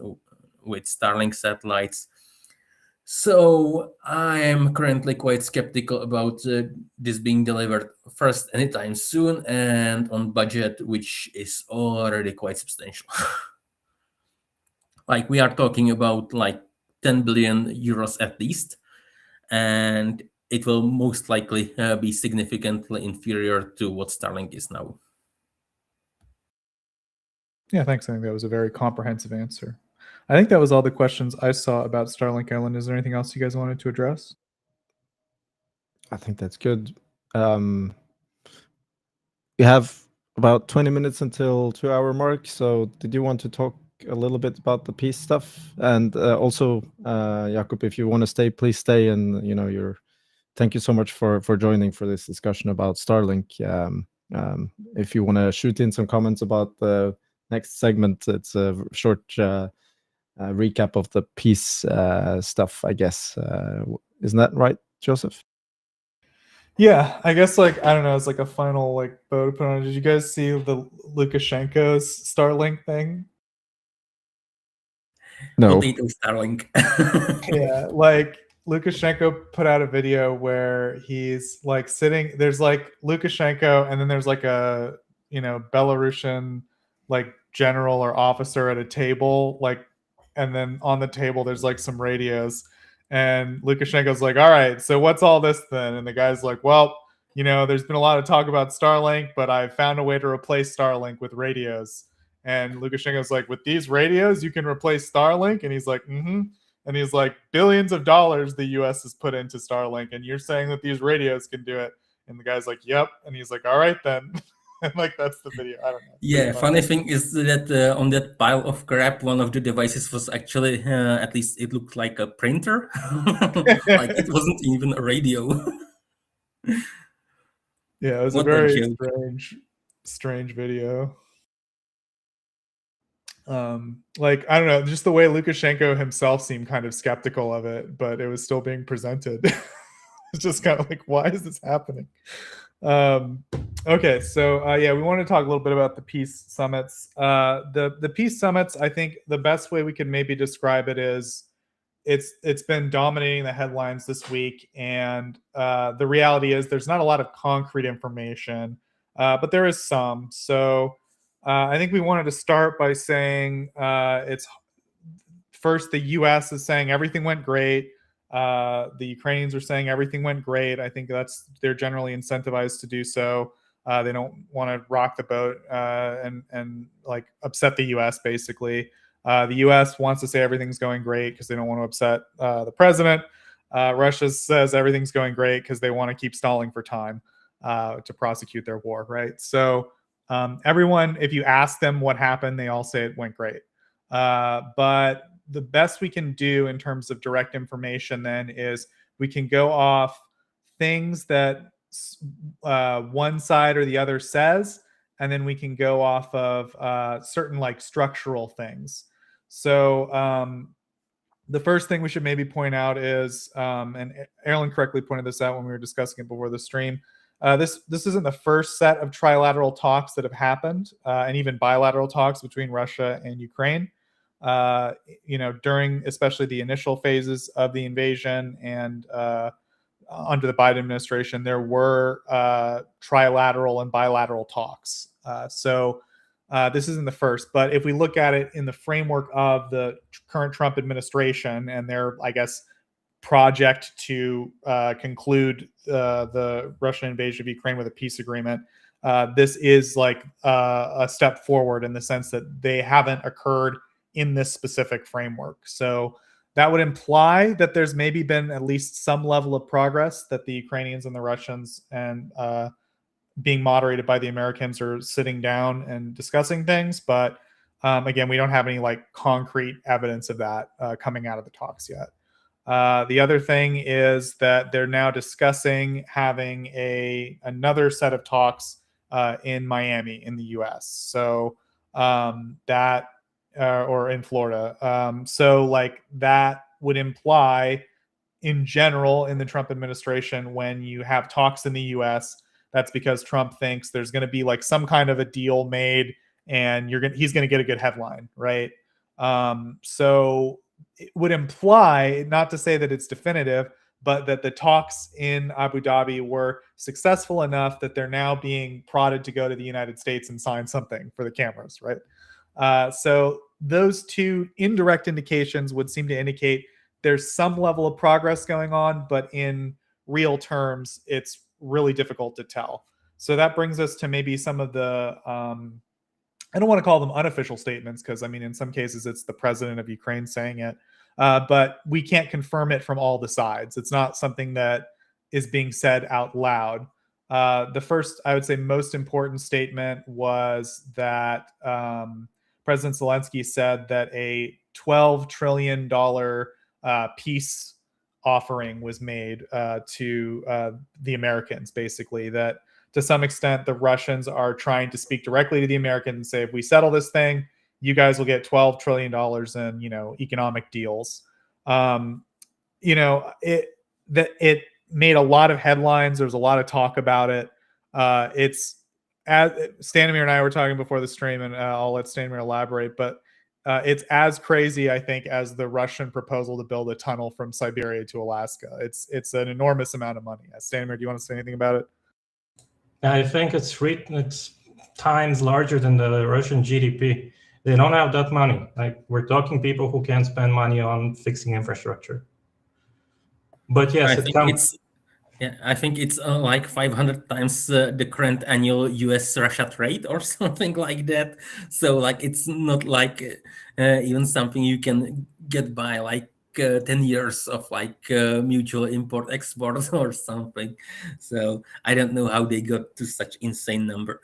F: with Starlink satellites. So I am currently quite skeptical about this being delivered first anytime soon and on budget, which is already quite substantial. Like we are talking about like 10 billion euros at least, and it will most likely be significantly inferior to what Starlink is now.
C: Yeah, thanks. I think that was a very comprehensive answer. I think that was all the questions I saw about Starlink Island. Is there anything else you guys wanted to address?
E: I think that's good. We have about 20 minutes until 2-hour mark. So did you want to talk a little bit about the peace stuff? And also, Jakub, if you want to stay, please stay. And, thank you so much for joining for this discussion about Starlink. If you want to shoot in some comments about the next segment, it's a short recap of the peace stuff, I guess. Isn't that right, Joseph?
C: Yeah, I guess I don't know, it's like a final bow to put on. Did you guys see the Lukashenko's Starlink thing?
E: No.
F: Potato Starlink.
C: Yeah, Lukashenko put out a video where he's sitting. There's Lukashenko, and then there's a Belarusian general or officer at a table, and then on the table there's some radios. And Lukashenko's all right, so what's all this then? And the guy's well, there's been a lot of talk about Starlink, but I found a way to replace Starlink with radios. And Lukashenko's with these radios, you can replace Starlink? And he's mm-hmm. And he's billions of dollars the US has put into Starlink, and you're saying that these radios can do it? And the guy's yep. And he's all right then. And that's the video. I don't know.
F: Yeah, funny thing is that on that pile of crap, one of the devices was actually, at least it looked like a printer. It wasn't even a radio.
C: Yeah, it was
F: What
C: a very
F: joke.
C: strange video. I don't know, just the way Lukashenko himself seemed kind of skeptical of it, but it was still being presented. It's just kind of why is this happening? Okay, so yeah, we want to talk a little bit about the peace summits. The peace summits, I think the best way we could maybe describe it is it's been dominating the headlines this week, and the reality is there's not a lot of concrete information, but there is some. So I think we wanted to start by saying it's first the U.S. is saying everything went great. The Ukrainians are saying everything went great. I think they're generally incentivized to do so. They don't want to rock the boat and upset the U.S. basically. The U.S. wants to say everything's going great because they don't want to upset the president. Russia says everything's going great because they want to keep stalling for time to prosecute their war, right? So everyone, if you ask them what happened, they all say it went great. But the best we can do in terms of direct information then is we can go off things that one side or the other says, and then we can go off of certain structural things. So the first thing we should maybe point out is, and Erlend correctly pointed this out when we were discussing it before the stream, this isn't the first set of trilateral talks that have happened, and even bilateral talks between Russia and Ukraine. During especially the initial phases of the invasion and under the Biden administration, there were trilateral and bilateral talks. So this isn't the first, but if we look at it in the framework of the current Trump administration and their, I guess, project to conclude the Russian invasion of Ukraine with a peace agreement, this is a step forward in the sense that they haven't occurred in this specific framework. So that would imply that there's maybe been at least some level of progress, that the Ukrainians and the Russians, and being moderated by the Americans, are sitting down and discussing things. But again, we don't have any concrete evidence of that coming out of the talks yet. The other thing is that they're now discussing having another set of talks in Miami in the U.S. So that or in Florida. So that would imply in general in the Trump administration, when you have talks in the U.S., that's because Trump thinks there's going to be like some kind of a deal made, and he's going to get a good headline, right? So it would imply, not to say that it's definitive, but that the talks in Abu Dhabi were successful enough that they're now being prodded to go to the United States and sign something for the cameras, right? So those two indirect indications would seem to indicate there's some level of progress going on, but in real terms, it's really difficult to tell. So that brings us to maybe some of the, I don't want to call them unofficial statements, because I mean, in some cases, it's the president of Ukraine saying it, but we can't confirm it from all the sides. It's not something that is being said out loud. The first, I would say, most important statement was that President Zelensky said that a $12 trillion peace offering was made to the Americans, basically, that to some extent the Russians are trying to speak directly to the Americans and say, if we settle this thing, you guys will get $12 trillion in, you know, economic deals. You know, it made a lot of headlines. There was a lot of talk about it. It's, as Stanimir and I were talking before the stream, and I'll let Stanimir elaborate, but it's as crazy, I think, as the Russian proposal to build a tunnel from Siberia to Alaska. It's an enormous amount of money. Stanimir, do you want to say anything about it?
D: I think it's times larger than the Russian GDP. They don't have that money. Like, we're talking people who can't spend money on fixing infrastructure. But yes,
F: I think it's like 500 times the current annual US-Russia trade or something like that. So like, it's not like even something you can get by like 10 years of like mutual import-export or something. So I don't know how they got to such insane number.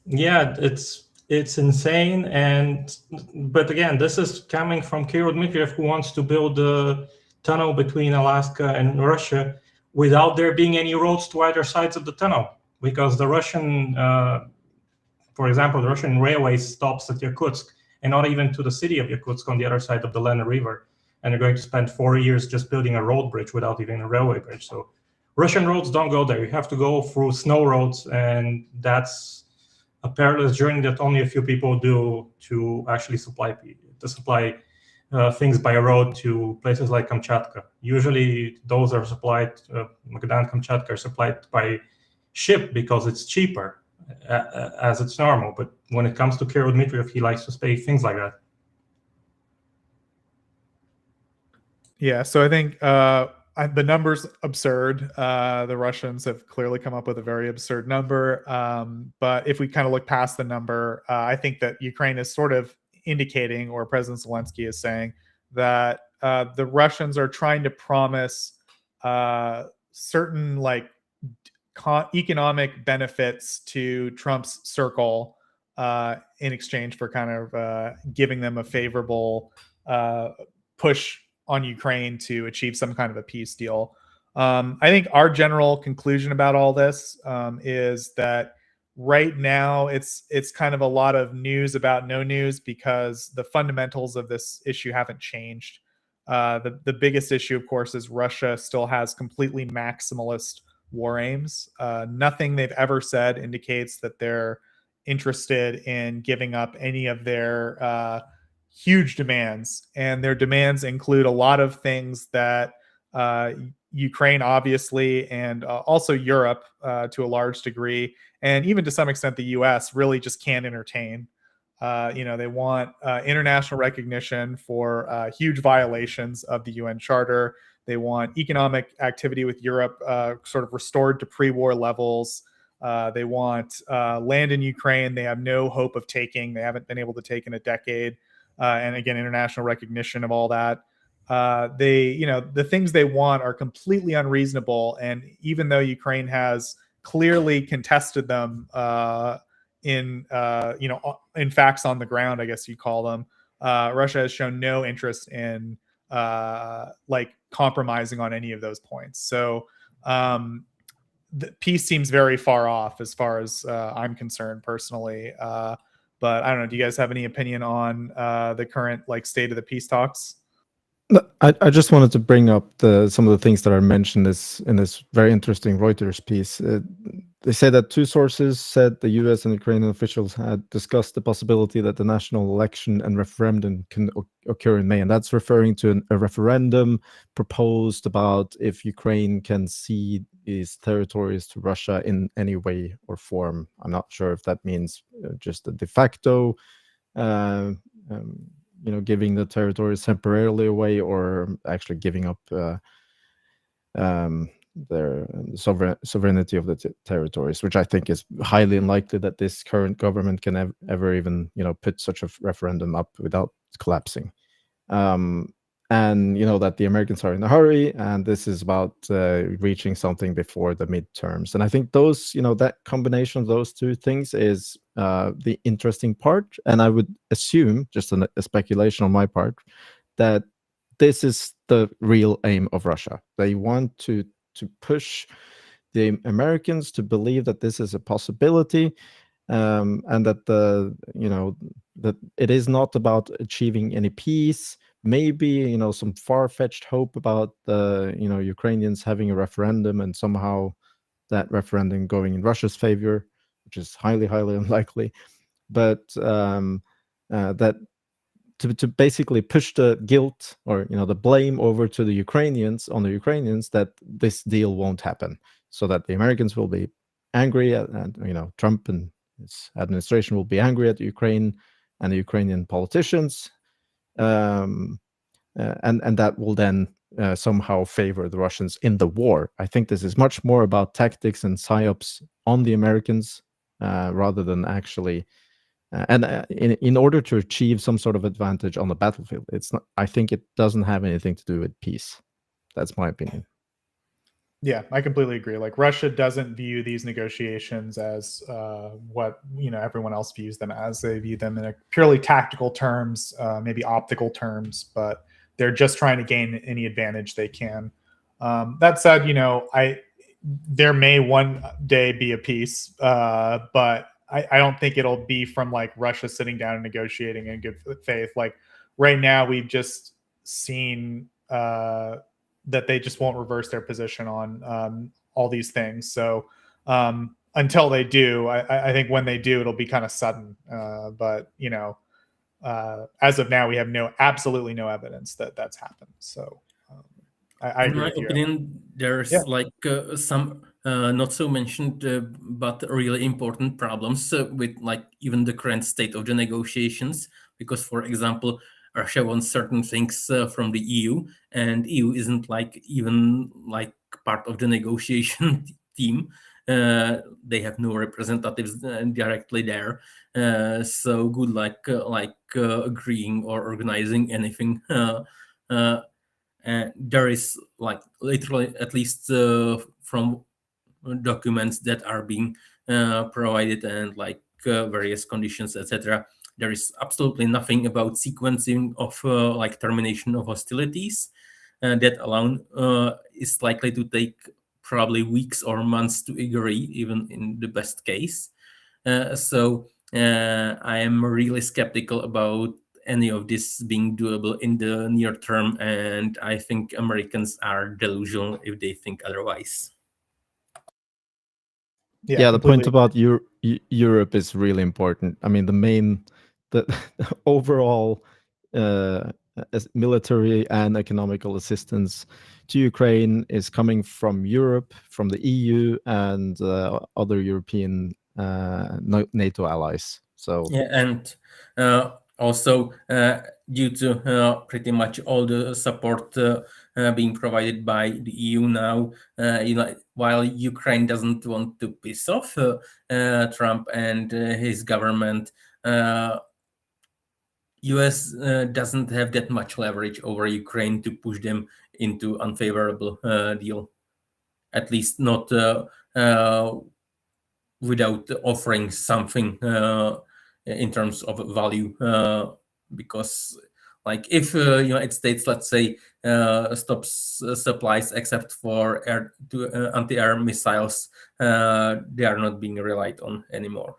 D: Yeah, it's insane. But again, this is coming from Kirill Dmitriev, who wants to build a tunnel between Alaska and Russia without there being any roads to either sides of the tunnel, because the Russian, for example, the Russian railway stops at Yakutsk, and not even to the city of Yakutsk on the other side of the Lena River. And they're going to spend 4 years just building a road bridge without even a railway bridge. So Russian roads don't go there. You have to go through snow roads, and that's a perilous journey that only a few people do to actually supply things by road to places like Kamchatka. Usually those are supplied, Magadan, Kamchatka are supplied by ship because it's cheaper, as it's normal. But when it comes to Kirill Dmitriev, he likes to say things like that.
C: Yeah, so I think the number's absurd. The Russians have clearly come up with a very absurd number. But if we kind of look past the number, I think that Ukraine is sort of indicating, or President Zelensky is saying, that the Russians are trying to promise certain like economic benefits to Trump's circle in exchange for kind of giving them a favorable push on Ukraine to achieve some kind of a peace deal. I think our general conclusion about all this is that right now it's kind of a lot of news about no news, because the fundamentals of this issue haven't changed. The biggest issue, of course, is Russia still has completely maximalist war aims. Nothing they've ever said indicates that they're interested in giving up any of their huge demands, and their demands include a lot of things that Ukraine, obviously, and also Europe to a large degree, and even to some extent the US, really just can't entertain. They want international recognition for huge violations of the UN Charter. They want economic activity with Europe sort of restored to pre-war levels. They want land in Ukraine they have no hope of taking. They haven't been able to take in a decade. And again, international recognition of all that. The things they want are completely unreasonable. And even though Ukraine has clearly contested them in facts on the ground, I guess you'd call them, Russia has shown no interest in compromising on any of those points. So the peace seems very far off as far as I'm concerned personally. But I don't know. Do you guys have any opinion on the current state of the peace talks?
E: I just wanted to bring up some of the things that are mentioned in this very interesting Reuters piece. They say that two sources said the U.S. and Ukrainian officials had discussed the possibility that the national election and referendum can occur in May, and that's referring to a referendum proposed about if Ukraine can cede its territories to Russia in any way or form. I'm not sure if that means just a de facto. Giving the territories temporarily away, or actually giving up their sovereignty of the territories, which I think is highly unlikely that this current government can ever even put such a referendum up without collapsing. And that the Americans are in a hurry, and this is about reaching something before the midterms. And I think those, that combination of those two things is the interesting part. And I would assume, just a speculation on my part, that this is the real aim of Russia. They want to push the Americans to believe that this is a possibility, and that that it is not about achieving any peace. Maybe some far-fetched hope about the Ukrainians having a referendum and somehow that referendum going in Russia's favor, which is highly unlikely. But that to basically push the guilt or the blame over to the Ukrainians that this deal won't happen, so that the Americans will be angry and Trump and his administration will be angry at Ukraine and the Ukrainian politicians, and that will then somehow favor the Russians in the war. I think this is much more about tactics and psyops on the Americans rather than actually. In order to achieve some sort of advantage on the battlefield, it's not. I think it doesn't have anything to do with peace. That's my opinion.
C: Yeah, I completely agree. Like, Russia doesn't view these negotiations as what everyone else views them as. They view them in a purely tactical terms, maybe optical terms, but they're just trying to gain any advantage they can. That said, there may one day be a peace, but I don't think it'll be from like Russia sitting down and negotiating in good faith. Like, right now, we've just seen that they just won't reverse their position on all these things. So until they do, I think when they do, it'll be kind of sudden. But as of now, we have absolutely no evidence that that's happened. So I agree with you.
F: In my opinion, there's some not so mentioned but really important problems with like even the current state of the negotiations. Because, for example, Russia wants certain things from the EU, and EU isn't even part of the negotiation team. They have no representatives directly there. So good luck agreeing or organizing anything. There is literally, at least from documents that are being provided and various conditions, etc. There is absolutely nothing about sequencing of termination of hostilities. That alone is likely to take probably weeks or months to agree, even in the best case. So I am really skeptical about any of this being doable in the near term, and I think Americans are delusional if they think otherwise.
C: Yeah,
E: the point about Europe is really important. I mean, the overall military and economical assistance to Ukraine is coming from Europe, from the EU, and other European NATO allies. So
F: and also due to pretty much all the support being provided by the EU now, while Ukraine doesn't want to piss off Trump and his government, US doesn't have that much leverage over Ukraine to push them into unfavorable deal, at least not without offering something in terms of value, because if United States, let's say, stops supplies except for anti-air missiles, they are not being relied on anymore.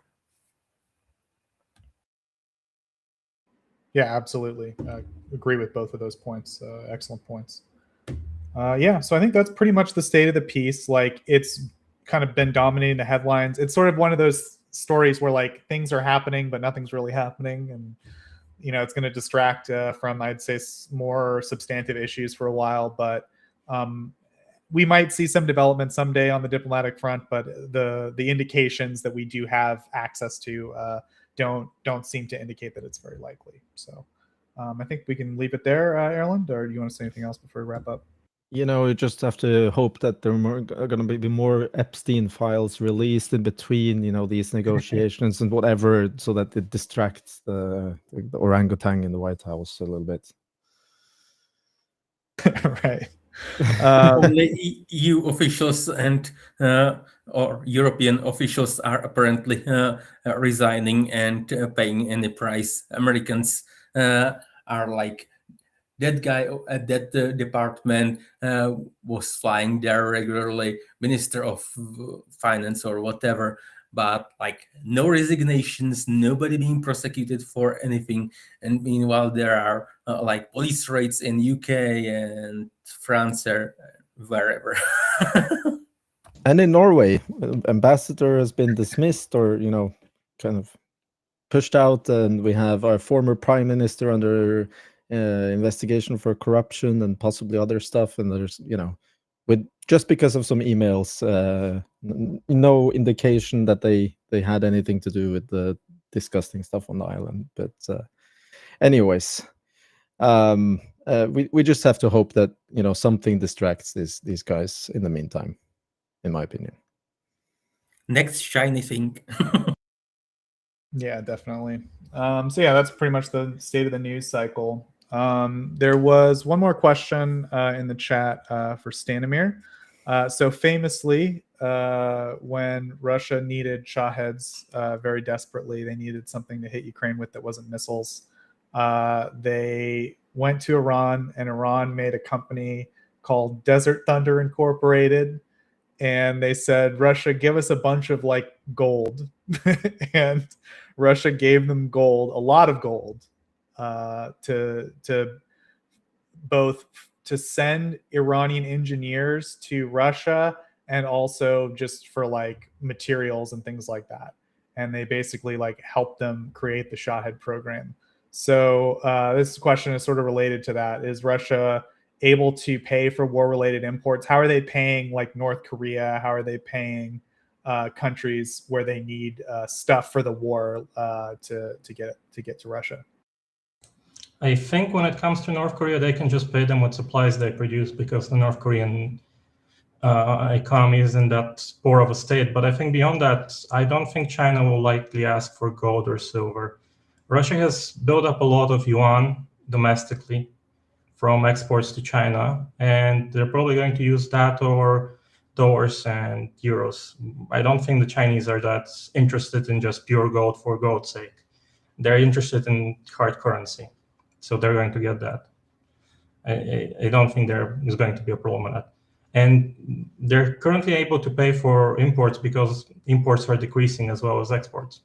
C: Yeah, absolutely. agree with both of those points. Excellent points. Yeah, so I think that's pretty much the state of the piece. Like, it's kind of been dominating the headlines. It's sort of one of those stories where like things are happening, but nothing's really happening, and it's going to distract from, I'd say, more substantive issues for a while. But we might see some development someday on the diplomatic front, but the indications that we do have access to don't seem to indicate that it's very likely. So I think we can leave it there, Erlend, or do you want to say anything else before we wrap up?
E: You just have to hope that there are going to be more Epstein files released in between, these negotiations and whatever, so that it distracts the orangutan in the White House a little bit.
C: Right.
F: Only EU officials and or European officials are apparently resigning and paying any price. Americans are like, that guy at that department was flying there regularly, Minister of Finance or whatever, but like no resignations, nobody being prosecuted for anything. And meanwhile, there are like police raids in UK and France or wherever.
E: And in Norway, ambassador has been dismissed or, kind of pushed out, and we have our former prime minister under investigation for corruption and possibly other stuff. And there's, with just because of some emails, no indication that they had anything to do with the disgusting stuff on the island. But anyways, we just have to hope that something distracts these guys in the meantime, in my opinion.
F: Next shiny thing.
C: Yeah, definitely. So yeah, that's pretty much the state of the news cycle. There was one more question in the chat for Stanimir. So famously, when Russia needed Shaheds very desperately, they needed something to hit Ukraine with that wasn't missiles. They went to Iran, and Iran made a company called Desert Thunder Incorporated. And they said, Russia, give us a bunch of like gold. And Russia gave them gold, a lot of gold, to both to send Iranian engineers to Russia, and also just for like materials and things like that. And they basically like helped them create the Shahed program. So this question is sort of related to that. Is Russia able to pay for war-related imports? How are they paying like North Korea? How are they paying countries where they need stuff for the war to get to Russia?
D: I think when it comes to North Korea, they can just pay them with supplies they produce, because the North Korean economy is in that poor of a state. But I think beyond that, I don't think China will likely ask for gold or silver. Russia has built up a lot of yuan domestically from exports to China, and they're probably going to use that or dollars and euros. I don't think the Chinese are that interested in just pure gold for gold's sake. They're interested in hard currency, so they're going to get that. I don't think there is going to be a problem with that. And they're currently able to pay for imports because imports are decreasing as well as exports.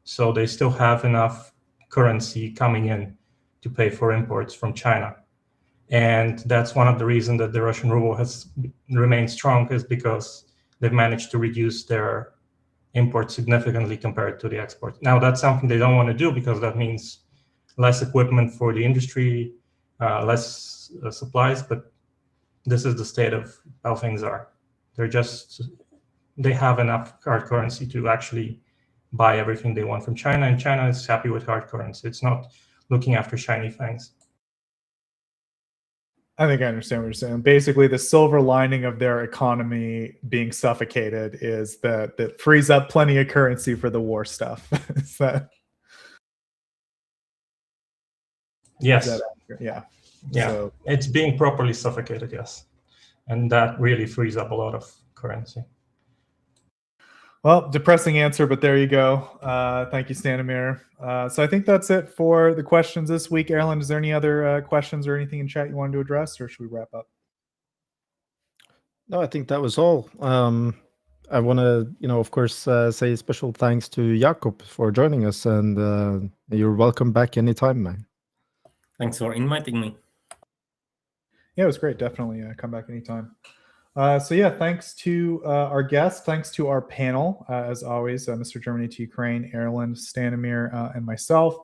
D: So they still have enough currency coming in to pay for imports from China. And that's one of the reasons that the Russian ruble has remained strong, is because they've managed to reduce their imports significantly compared to the export. Now, that's something they don't want to do, because that means less equipment for the industry, less supplies, but this is the state of how things are. They have enough hard currency to actually buy everything they want from China, and China is happy with hard currency. It's not looking after shiny things.
C: I think I understand what you're saying. Basically, the silver lining of their economy being suffocated is that it frees up plenty of currency for the war stuff. Is that?
D: Yes.
C: Is that accurate? Yeah.
D: Yeah.
C: So,
D: it's being properly suffocated, yes. And that really frees up a lot of currency.
C: well, depressing answer, but there you go. Thank you, Stanimir. So I think that's it for the questions this week. Erlend, is there any other questions or anything in chat you wanted to address, or should we wrap up?
E: No, I think that was all. I want to, of course, say special thanks to Jakub for joining us, and you're welcome back anytime, man.
F: Thanks for inviting me.
C: Yeah, it was great. Definitely come back anytime. So yeah, thanks to our guests. Thanks to our panel, as always, Mr. Germany to Ukraine, Erlend, Stanimir, and myself.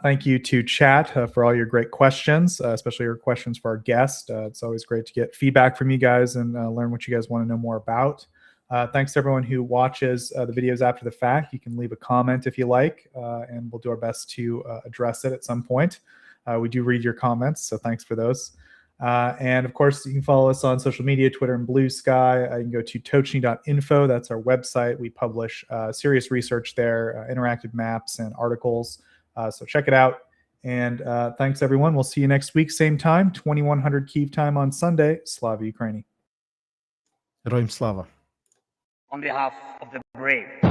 C: Thank you to chat for all your great questions, especially your questions for our guest. It's always great to get feedback from you guys and learn what you guys want to know more about. Thanks to everyone who watches the videos after the fact. You can leave a comment if you like, and we'll do our best to address it at some point. We do read your comments, so thanks for those. And of course, you can follow us on social media, Twitter and Blue Sky. You can go to Tochnyi.info. That's our website. We publish serious research there, interactive maps and articles. So check it out. And thanks, everyone. We'll see you next week, same time, 2100 Kyiv time on Sunday. Slava Ukraini.
E: Heroim Slava.
B: On behalf of the brave.